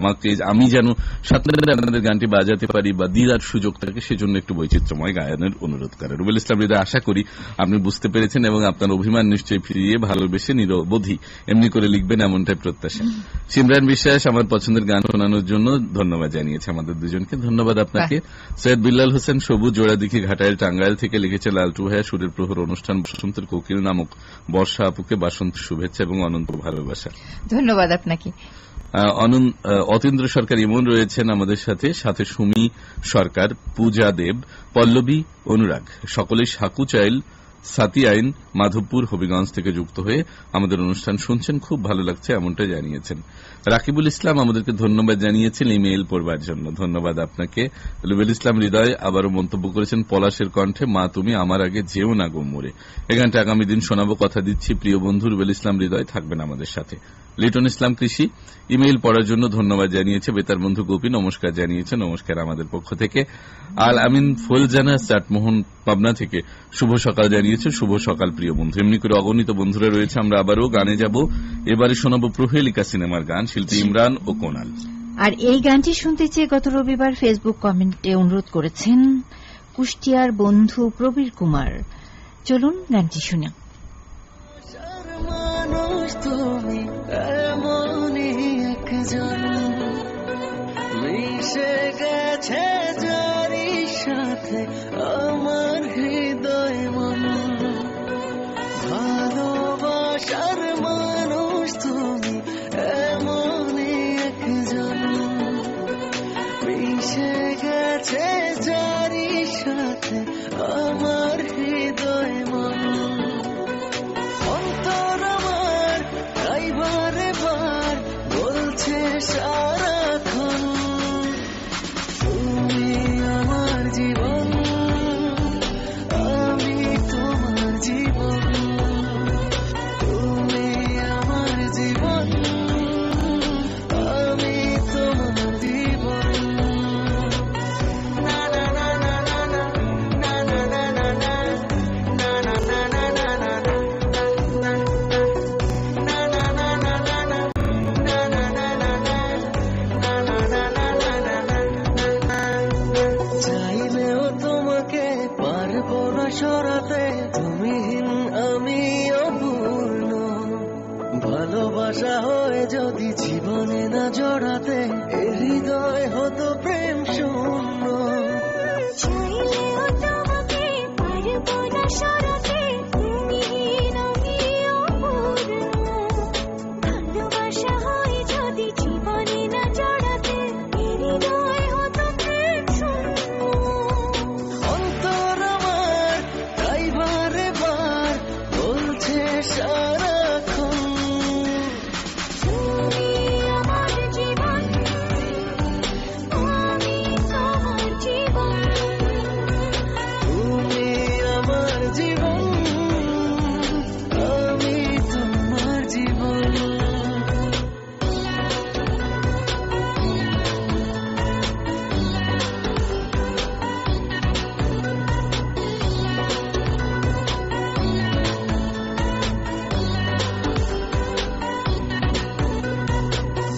আমি যেন সাথে আপনাদের গানটি বাজাতে পারি বা দিদার সুযোগ থাকে, সেজন্য একটু বৈচিত্র্যময় গায়নের অনুরোধ করে। রুবেল ইসলাম হৃদয়, আশা করি আপনি বুঝতে পেরেছেন এবং আপনার অভিমান নিশ্চয়ই ফিরিয়ে ভালোবেসে নিরবধি এমনি করে লিখবেন, এমনটাই প্রত্যাশা। সিমরান বিশ্বাস আমার পছন্দের গান শোনানোর জন্য ধন্যবাদ জানিয়েছে আমাদের দুজনকে। ধন্যবাদ আপনাকে। সৈয়দ বিল্লাল হোসেন সবুজ জোড়াদিঘি ঘাটাইল টাঙ্গাইল থেকে লিখেছে, লালটু ভাইয়া সুরের প্রহর অনুষ্ঠান বসন্তের কোকিল নামক বর্ষা আপুকে বাসন্ত শুভেচ্ছা এবং অনন্ত ভালোবাসা। ধন্যবাদ আপনাকে। অতীন্দ্র সরকার ইমন রয়েছেন আমাদের সাথে, সাথে সুমি সরকার, পূজা দেব, পল্লবী, অনুরাগ, সকলেই সাকুচাইল, সাতি আইন, মাধবপুর, হবিগঞ্জ থেকে যুক্ত হয়ে আমাদের অনুষ্ঠান শুনছেন, খুব ভালো লাগছে এমনটা জানিয়েছেন। রাকিবুল ইসলাম আমাদেরকে ধন্যবাদ জানিয়েছেন ইমেইল পড়বার জন্য, ধন্যবাদ আপনাকে। রুবেল ইসলাম হৃদয় আবারও মন্তব্য করেছেন, পলাশের কণ্ঠে মা তুমি আমার আগে যেও না গো মরে। এই গানটা আগামী দিন শোনাবো, কথা দিচ্ছি। প্রিয় বন্ধু রুবেল ইসলাম হৃদয় থাকবেন আমাদের সাথে। লিটন ইসলাম কৃষি ইমেইল পড়ার জন্য ধন্যবাদ জানিয়েছে। বেতার বন্ধু গোপী নমস্কার জানিয়েছে, নমস্কার আমাদের পক্ষ থেকে। আল আমিন ফুলজানা চাটমোহন পাবনা থেকে শুভ সকাল জানিয়েছে, শুভ সকাল প্রিয় বন্ধু। এমনি করে অগণিত বন্ধুরা রয়েছে। আমরা আবারও গানে যাব, এবারে শোনাবো প্রহেলিকা সিনেমার গান, শিল্পী ইমরান ও কোনাল। আর এই গানটি শুনতে চেয়ে গত রবিবার ফেসবুক কমেন্টে অনুরোধ করেছেন কুষ্টিয়ার বন্ধু প্রবীর কুমার। চলুন গানটি শুনে। মানুষ তুমি এমনই একজন, মিশে গেছে যারি সাথে আমার হৃদয় মন। ভালোবাসার মানুষ তুমি এমনই একজন, মিশে গেছে যারি সাথে আমার হৃদয় মন। অন্তর আমার বারে বার বলছে সারাক্ষণ, তুমি আমার জীবন, আমি তোমার জীবন, তুমি আমার জীবন, আমি তোমার জীবন। না না না না না না না না না না না না না না চাইলেও তোমাকে পারবো না সরাতে, তুমিহীন আমি অপূর্ণ। ভালোবাসা হয়ে যদি জীবনে না জড়াতে, এ হৃদয় হতো প্রেম শূন্য। চাইলেও তোমাকে পারবো না সরাতে, তুমিহীন আমি অপূর্ণ। ভালোবাসা হয় যদি জীবনে না জড়াতে, হৃদয় হতো প্রেম শূন্য। অন্তর আমার তাই বারে বার বলছে সারাক্ষণ, তুমি আমার জীবন, আমি তোমার জীবন, তুমি আমার জীবন, আমি তোমার জীবন।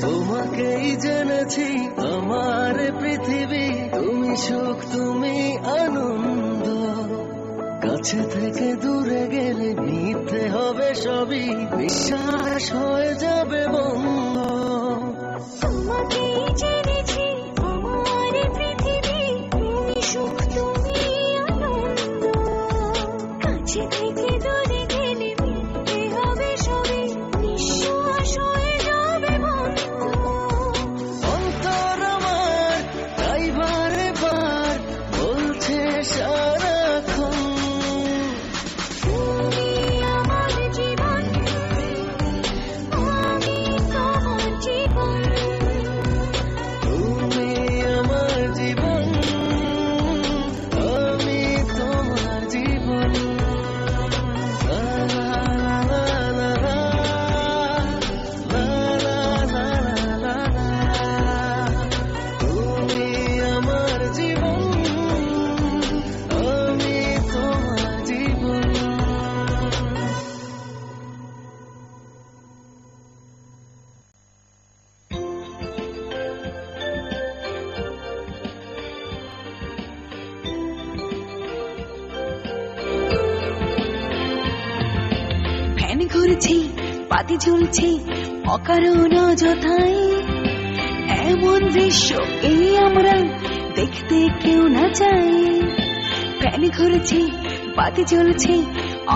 তোমাকেই জেনেছি আমার পৃথিবী, তুমি সুখ তুমি আনন্দ। কাছে থেকে দূরে গেলে নিতে হবে সবই, বিশ্বাস হয়ে যাবে বন্ধ। তোমাকেই জেনেছি আমার পৃথিবী, তুমি সুখ তুমি আনন্দ। কাছে থেকে দূরে গেলে মিলতে হবে সবই, নিঃশ্বাস হয়ে যাবে বন্ধ। অন্তর আমার তাই বারে বার বলছে সারাক্ষণ, তুমি আমার জীবন, আমি তোমার ঘুরছি পাতি ঝুলছি অকারণ অযথাই, এমন দৃশ্য এই আমরা দেখতে কেউ না চাই। প্যান ঘুরছি পাতি ঝুলছি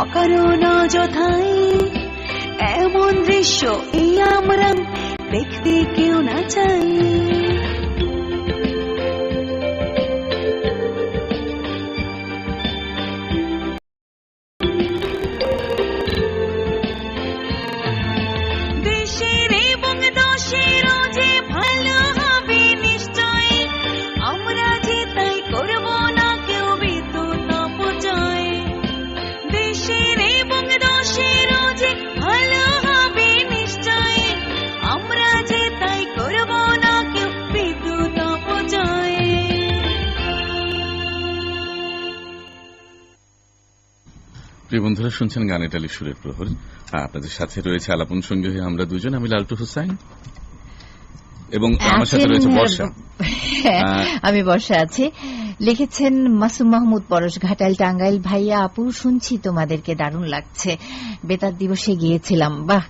অকারণ অযথাই, এমন দৃশ্য এই আমরা দেখতে কেউ না চাই। দেশের এবং দশের যে ভালো হবে নিশ্চয়, আমরা যে তাই করব না কেউ বিদ্যুৎ অপচয়। দেশের এবং দশের যে ভালো হবে নিশ্চয়, আমরা যে তাই করব না কেউ বিদ্যুৎ অপচয়। প্রিয় বন্ধুরা, শুনছেন গানের ডালি সুরের প্রহর। আপনাদের সাথে রয়েছে আলাপন সঙ্গী হয়ে আমরা দুজন, আমি লালটু হুসাইন এবং আমার সাথে রয়েছে বর্ষা। আমি বর্ষা আছি। লিখেছেন মাসুম মাহমুদ পরশ, ঘাটাল, টাঙ্গাইল। ভাইয়া আপু, শুনছি তোমাদেরকে দারুণ লাগছে, বেতার দিবসে গিয়েছিলাম। বাহ।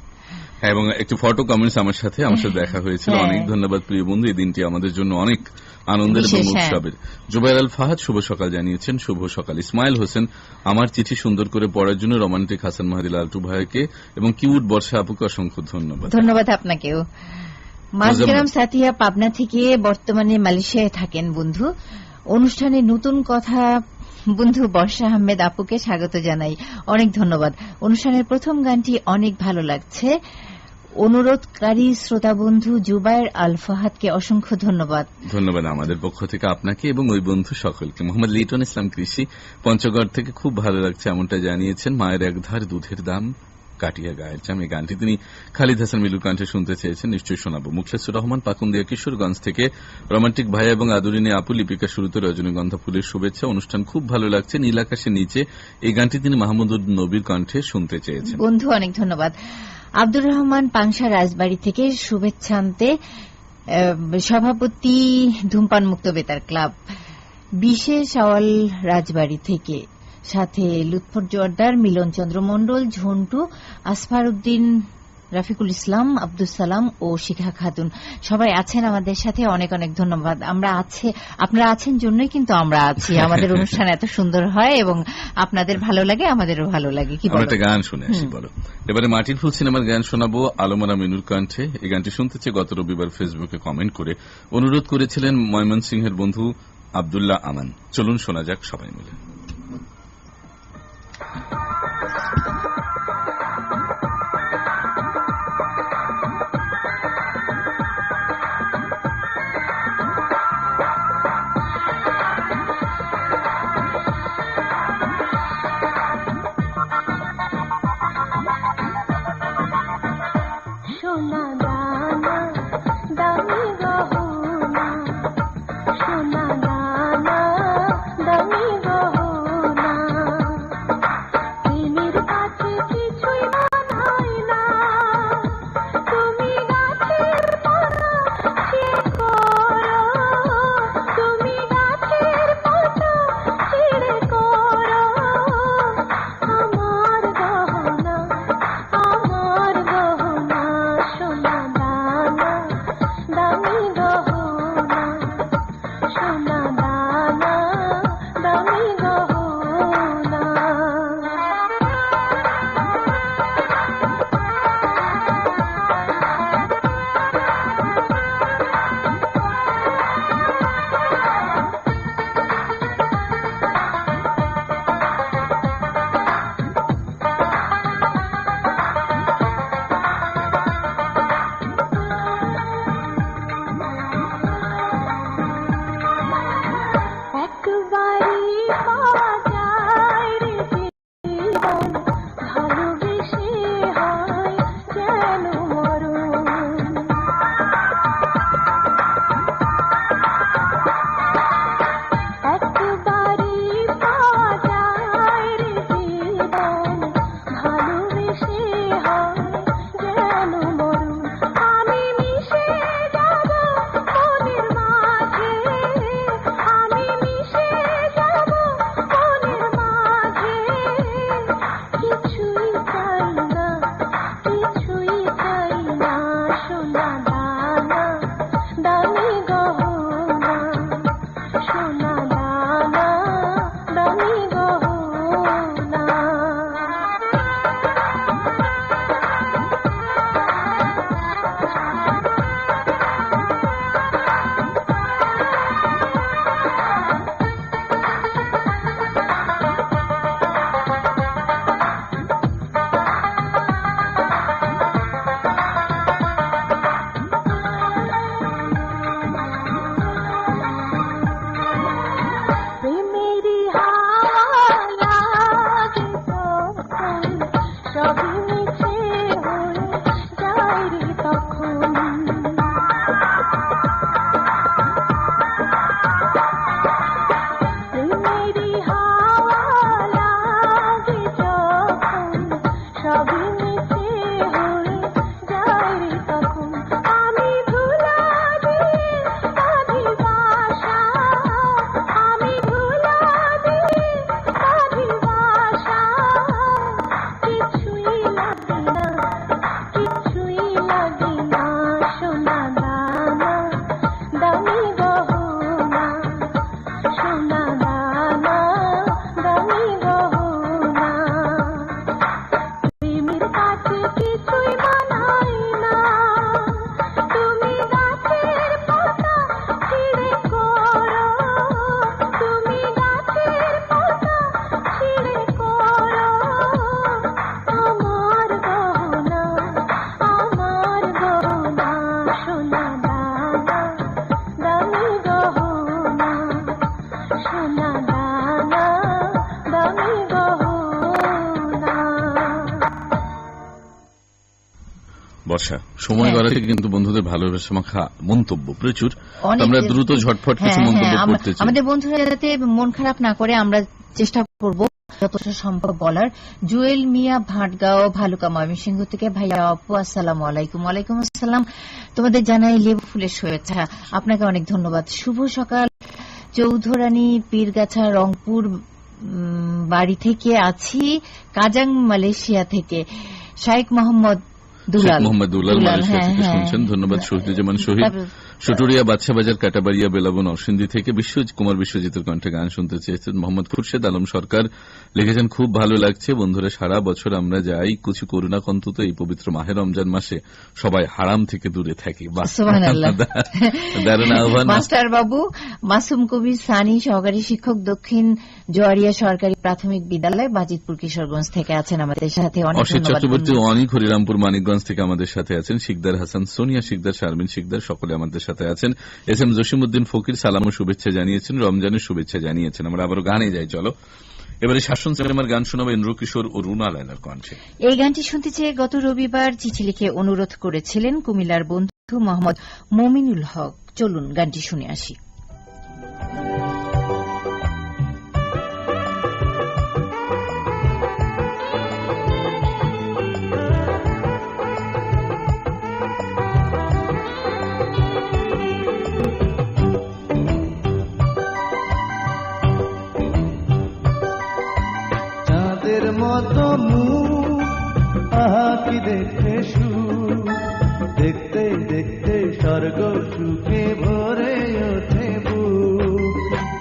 এবং একটু ফটো কমেন্টস আমার সাথে দেখা হয়েছিল। অনেক ধন্যবাদ প্রিয় বন্ধু, এই দিনটি আমাদের জন্য অনেক আনন্দের এবং উৎসবের। জুবাইর আল ফাহাদ শুভ সকাল জানিয়েছেন। শুভ সকাল। ইসমাইল হোসেন, আমার চিঠি সুন্দর করে পড়ার জন্য রোমান্টিক হাসান মাহাদি লালটু ভাইকে এবং কিউট বর্ষা আপুকে অসংখ্য ধন্যবাদ। ধন্যবাদ আপনাকেও। মাসগ্রাম সাথিয়া পাবনা থেকে বর্তমানে মালয়েশিয়ায় থাকেন বন্ধু। অনুষ্ঠানে নতুন কথা বন্ধু বর্ষা আহমেদ আপুকে স্বাগত জানাই, অনেক ধন্যবাদ। অনুষ্ঠানের প্রথম গানটি অনেক ভালো লাগছে। অনুরোধকারী শ্রোতা বন্ধু জুবাইর আল ফাহাদকে অসংখ্য ধন্যবাদ। ধন্যবাদ আমাদের পক্ষ থেকে আপনাকে এবং ওই বন্ধু সকলকে। মোহাম্মদ লিটন ইসলাম কৃষি পঞ্চগড় থেকে খুব ভালো লাগছে এমনটা জানিয়েছেন। মায়ের একধার দুধের দাম কাটিয়া গায়ের চাম, এই গানটি তিনি খালিদ হাসান মিলুর কণ্ঠে শুনতে চেয়েছেন, নিশ্চয়ই শোনাবো। মুখলেসুর রহমান পাকুন্দিয়া কিশোরগঞ্জ থেকে রোমান্টিক ভাই এবং আদরিনী আপু লিপিকা শুরুতে রজনীগন্ধা ফুলের শুভেচ্ছা, অনুষ্ঠান খুব ভালো লাগছে। নীল আকাশের নিচে, এই গানটি তিনি মাহমুদুর নবীর কণ্ঠে শুনতে চেয়েছেন। বন্ধু অনেক ধন্যবাদ। আব্দুর রহমান পাংশা রাজবাড়ী থেকে শুভেচ্ছা আনতে সভাপতি ধূমপান মুক্ত বেতার ক্লাব, বিশেষ আওয়াল রাজবাড়ী থেকে, সাথে লুৎফর জোয়ারদার, মিলন চন্দ্র মণ্ডল, ঝন্টু, আসফার উদ্দিন, রাফিকুল ইসলাম, আব্দুল সালাম ও শিখা খাতুন সবাই আছেন আমাদের সাথে। অনেক অনেক ধন্যবাদ। আপনারা আছেন জন্যই কিন্তু আমরা আছি। আমাদের অনুষ্ঠান এত সুন্দর হয় এবং আপনাদের ভালো লাগে, আমাদেরও ভালো লাগে। কি একটা গান শুনে আসি বলো। এবারে মাটির ফুল সিনেমার গান শোনাবো আলমরা মিনুর কণ্ঠে। এই গানটি শুনতে চেয়ে গত রবিবার ফেসবুকে কমেন্ট করে অনুরোধ করেছিলেন ময়মনসিংহের বন্ধু আব্দুল্লাহ আমান। চলুন শোনা যাক সবাই মিলে। সোনা দানা দামি গহনা, সোনা দানা দামি গহনা। বর্ষা, সময় হ্যাঁ। গড়াতে কিন্তু বন্ধুদের ভালোবাসা মাখা মন্তব্য প্রচুর। অনেক- আমরা দ্রুত ঝটফট কিছু হ্যাঁ, মন্তব্য হ্যাঁ, করতে চাই। আমাদের বন্ধুরা যাতে মন খারাপ না করে আমরা চেষ্টা করব যতটা সম্ভব বলার। জুয়েল মিয়া ভাটগাঁও ভালুকা ময়মনসিংহ থেকে, ভাইয়া আপু আসসালামু আলাইকুম। ওয়ালাইকুম আসসালাম। তোমাদের জানাই লেবু ফুলের শুভেচ্ছা। আপনাকে অনেক ধন্যবাদ। শুভ সকাল। চৌধুরানী পীরগাছা রংপুর বাড়ি থেকে আছি, কাজাং মালয়েশিয়া থেকে। শাইখ মোহাম্মদ দুলাল, মোহাম্মদ দুলাল মালয়েশিয়া হ্যাঁ, থেকে হ্যাঁ। শুনছেন, ধন্যবাদ। শহীদুজ্জামান শহীদ তারপর- সটুরিয়া বাদশাবাজার কাটাবাড়িয়া বেলাবন অরসিন্দি থেকে কুমার বিশ্বজিতের কণ্ঠে গান শুনতে চেয়েছেন। মোহাম্মদ খুরশেদ আলম সরকার লিখেছেন, খুব ভালো লাগছে বন্ধুরা, সারা বছর আমরা যাই কিছু করুণা অন্তত এই পবিত্র মাহে রমজান মাসে সবাই হারাম থেকে দূরে থাকি। বাহ, সুবহানাল্লাহ। দারুণ আহ্বান। মাস্টার বাবু মাসুম কবির সানি সহকারী শিক্ষক, দক্ষিণ জোয়ারিয়া সরকারি প্রাথমিক বিদ্যালয়, বাজিতপুর কিশোরগঞ্জ থেকে আছেন আমাদের সাথে। অনেক অসিত ধন্যবাদ। চক্রবর্তী অনেক হরিরামপুর মানিকগঞ্জ থেকে আমাদের সাথে আছেন। শিকদার হাসান, সোনিয়া শিকদার, শারমিন শিকদার সকলে আমাদের সাথে আছেন। এস এম জসিমউদ্দিন ফকির সালাম ও শুভেচ্ছা জানিয়েছেন, রমজানের শুভেচ্ছা জানিয়েছেন। আমরা আবারও গানে যাই, চলো। এবারে শাসন সিনেমার গান শোনাবো ইন্দ্র কিশোর ও রুনা লায়লার কণ্ঠে। এই গানটি শুনতে চেয়ে গত রবিবার চিঠি লিখে অনুরোধ করেছিলেন কুমিল্লার বন্ধু মোহাম্মদ মমিনুল হক। চলুন গানটি শুনে আসি। চাঁদের মতো মুখ, আহা কি দেখতে সুখ, দেখতে দেখতে স্বর্গ সুখে ভরে ওঠে বুক।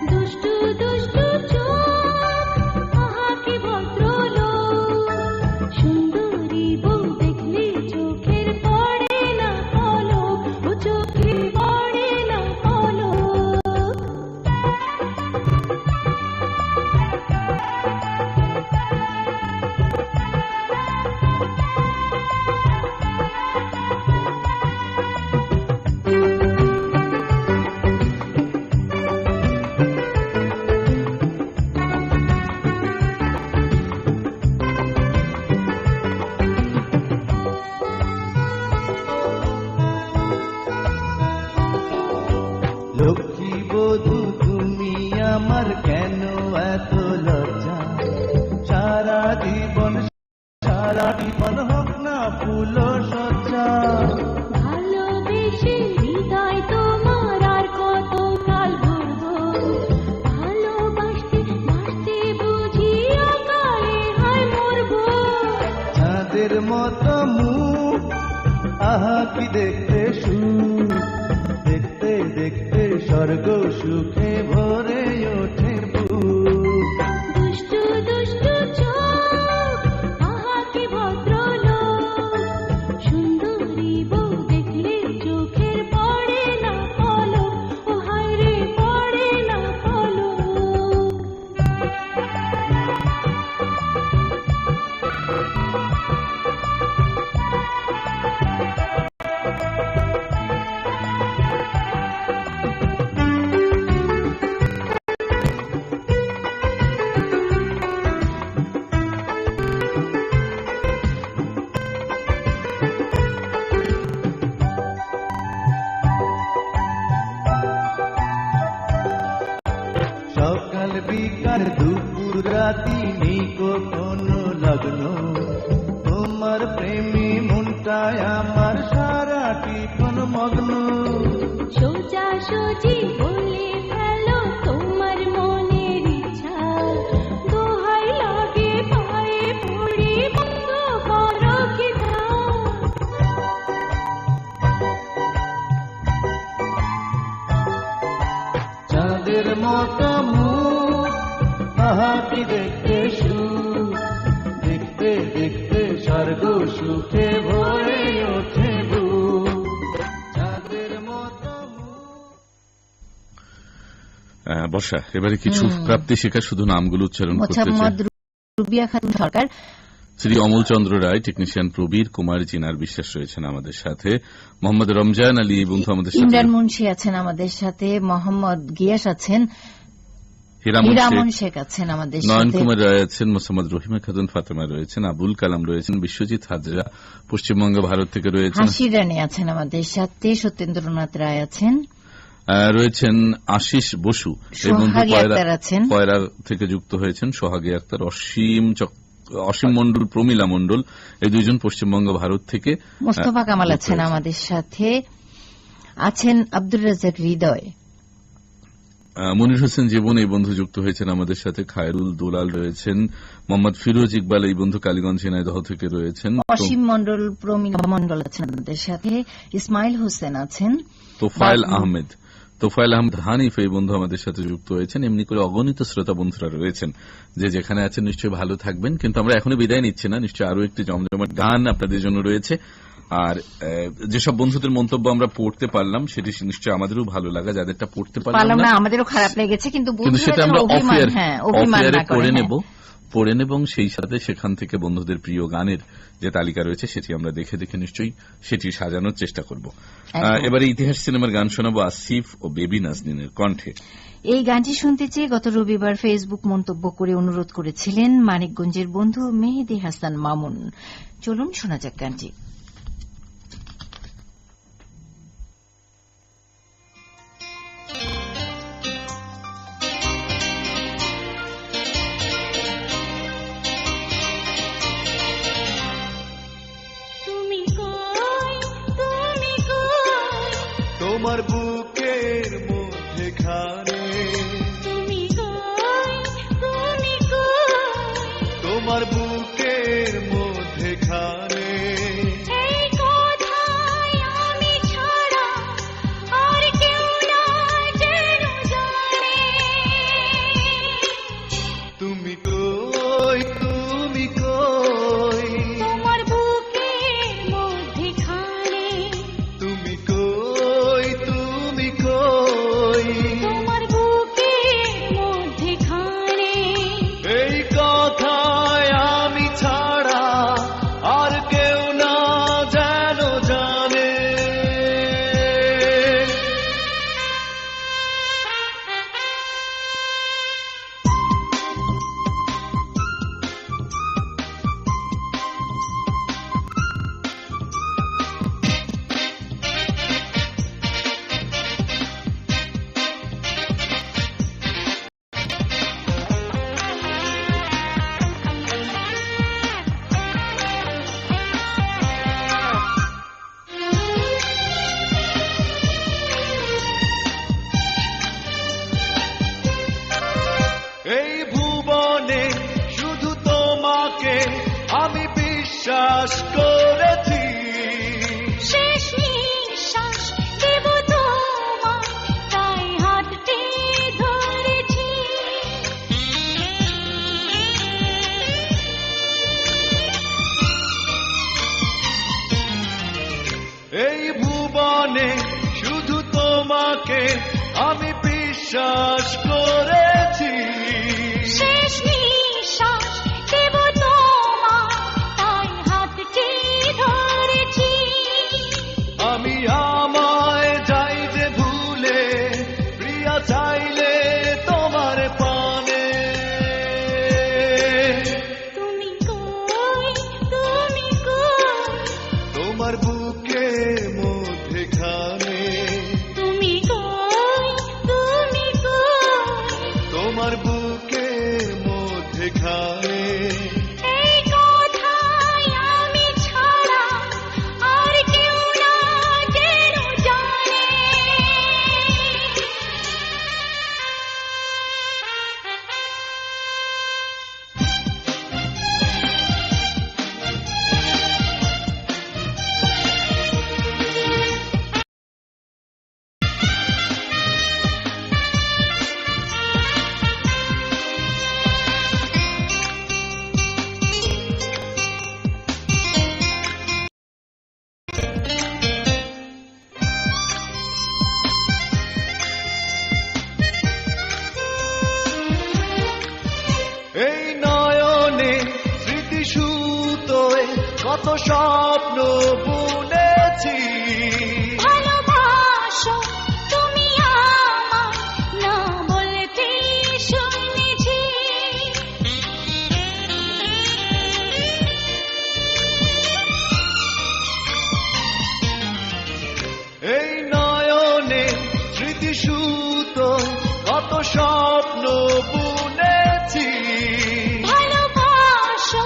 দুষ্টু দুষ্টু চোখ, আহা কি ভদ্রলোক, সুন্দরী বউ দেখলে চোখের পড়ে না পলক, ও চোখে পড়ে না পলক। লক্ষ্মী বধূ তুমি আমার কেন এত লজ্জা, সারা জীবন হোক না ফুল সজ্জা। ভালোবেসে হৃদয় তোমার আর কত কাল ঘুরবো, ভালোবাসতে বাসতে বুঝি অকালে হায় মরবো। চাঁদের মতো মুখ, আহা কি দেখতে সুখ, দেখতে দেখতে স্বর্গ সুখে ভরে ওঠে বুক। দুষ্টু দুষ্টু চোখ, আহা কি ভদ্রলোক, সুন্দরী বউ দেখলে চোখের পড়ে না পলক, ও হায় রে পড়ে না পলক। সকাল বিকাল দুপুর রাতি নেই কোনো লগ্ন, তোমার প্রেমী মনটায় আমার সারাটি কোন মগ্ন। সোজা সুজি বলে ফেলো তোমার মনের ইচ্ছা, দোহাই লাগে পায়ে পড়ি বন্ধ করো খিদা। চাঁদের মতো মুখ, আহা কি দেখতে সুখ, দেখতে দেখতে স্বর্গ সুখে ভরে ওঠে বুক। চাঁদের মতো বর্ষা, এবারে কিছু প্রাপ্তি শেখা, শুধু নামগুলো উচ্চারণ করতে চাই। মোহাম্মদ রুবিয়া খাতুন সরকার, শ্রী অমল চন্দ্র রায়, টেকনিশিয়ান প্রবীর কুমার জিনার বিশ্বাস রয়েছেন আমাদের সাথে। মোহাম্মদ রমজান আলী বন্ধু আমাদের সাথে। ইমরান মুন্সি আছেন আমাদের সাথে, মোহাম্মদ গিয়াস আছেন, হীরামন শেখ আছেন আমাদের নয়ন সাথে, কুমার রায় আছেন, মোসাম্মদ রহিমা খাতুন ফাতেমা রয়েছেন, আবুল কালাম রয়েছেন, বিশ্বজিৎ হাজরা পশ্চিমবঙ্গ ভারত থেকে রয়েছেন, হাসি রানী আছেন আমাদের সাথে, সত্যেন্দ্রনাথ রায় আছেন, রয়েছেন আশিস বসু, এই বন্ধু সোহাগী আক্তার আছেন, পয়রা থেকে যুক্ত হয়েছেন, সোহাগী আক্তার, অসীম মণ্ডল, প্রমীলা মণ্ডল, এই দুইজন পশ্চিমবঙ্গ ভারত থেকে, মোস্তফা কামাল আছেন আমাদের সাথে, আছেন আব্দুর রাজ্জাক হৃদয়, মনির হোসেন জীবন এই বন্ধু যুক্ত হয়েছেন আমাদের সাথে, খায়রুল দুলাল রয়েছেন, মোহাম্মদ ফিরোজ ইকবাল এই বন্ধু কালীগঞ্জ ঝিনাইদহ থেকে রয়েছেন, অসীম মণ্ডল, প্রমীলা মণ্ডল আছেন আমাদের সাথে, ইসমাইল হোসেন আছেন, তোফায়েল আহমেদ হানিফ এই বন্ধু আমাদের সাথে যুক্ত হয়েছেন। এমনি করে অগণিত শ্রোতা বন্ধুরা রয়েছেন, যে যেখানে আছেন নিশ্চয়ই ভালো থাকবেন। কিন্তু আমরা এখনো বিদায় নিচ্ছি না, নিশ্চয়ই আরো একটি জমজমাট গান আপনাদের জন্য রয়েছে। আর যেসব বন্ধুদের মন্তব্য আমরা পড়তে পারলাম সেটি নিশ্চয়ই আমাদেরও ভালো লাগা, যাদেরটা পড়তে পারলাম না আমাদেরও খারাপ লেগেছে, কিন্তু সেটা আমরা অফিয়ারে পড়ে নেব, এবং সেই সাথে সেখান থেকে বন্ধুদের প্রিয় গানের যে তালিকা রয়েছে সেটি আমরা দেখে দেখে নিশ্চয়ই সেটি সাজানোর চেষ্টা করব। এবারে ইতিহাস সিনেমার গান শোনাবো আসিফ ও বেবি নাজনীনের কণ্ঠে। এই গানটি শুনতে চেয়ে গত রবিবার ফেসবুক মন্তব্য করে অনুরোধ করেছিলেন মানিকগঞ্জের বন্ধু মেহেদী হাসান মামুন। চলুন শোনা যাক গানটি। তোমার বুকের মধ্যে খানে, তোমার বুকের মধ্যে খানে, তুমি কই, তুমি কই, তোমার বুকের মধ্যে খানে, তুমি কই, তুমি কই, তোমার বুকের মধ্যে খানে, এই কথায় আমি ছাড়া আর কেউ না যেন জানে। এই ভুবনে শুধু তোমাকে আমি বিশ্বাস করেছি, শেষ নিঃশ্বাস দেব তোমার, তাই হাতটি ধরেছি। এই ভুবনে শুধু তোমাকে আমি বিশ্বাস করেছি, শেষ নিঃশ্বাস দেব তোমার, তাই হাতটি ধরেছি। আমি আমায় যাই যে ভুলে, প্রিয়া চাইলে তোমার পানে, তুমি কই, তুমি কই, তোমার বুকের মধ্যে খানে, তুমি কই, তুমি কই, তোমার বুকের মধ্যে খানে, এই কথায় আমি ছাড়া আর কেউ না যেন জানে। এই নয়নে স্মৃতি সুতোয় কত স্বপ্ন বুনেছি, ভালোবাসো তুমি আমার, না বলতে শুনেছি। স্মৃতি সুতো কত স্বপ্ন বুনেছি। ভালোবাসো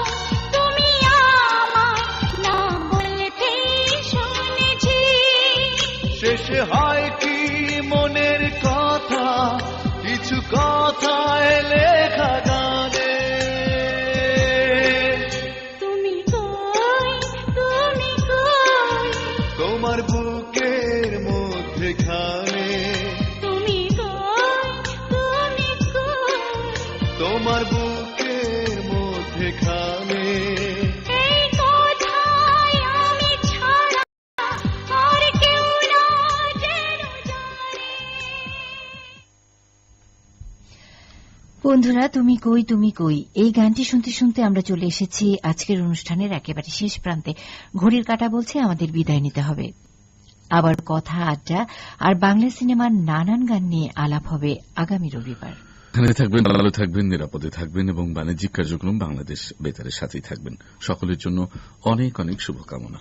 তুমি আমায় না বলতে শুনেছি। শেষে হয় কি মনের কথা, কিছু কথায় লেখা গানে। তুমি কই, তুমি কই, তোমার বুকের মধ্যে খানে, তুমি কই, তুমি কই, তোমার বুকের মধ্যে খানে। এই কথায় আমি ছাড়া আর কেউ না যেন জানে। বন্ধুরা, তুমি কই তুমি কই এই গানটি শুনতে শুনতে আমরা চলে এসেছি আজকের অনুষ্ঠানের একেবারে শেষ প্রান্তে। ঘড়ির কাঁটা বলছে আমাদের বিদায় নিতে হবে। আবার কথা, আড্ডা আর বাংলা সিনেমার নানান গান নিয়ে আলাপ হবে আগামী রবিবার। এখানে থাকবেন, ভালো থাকবেন, নিরাপদে থাকবেন এবং বাণিজ্যিক কার্যক্রম বাংলাদেশ বেতারের সাথেই থাকবেন। সকলের জন্য অনেক অনেক শুভকামনা।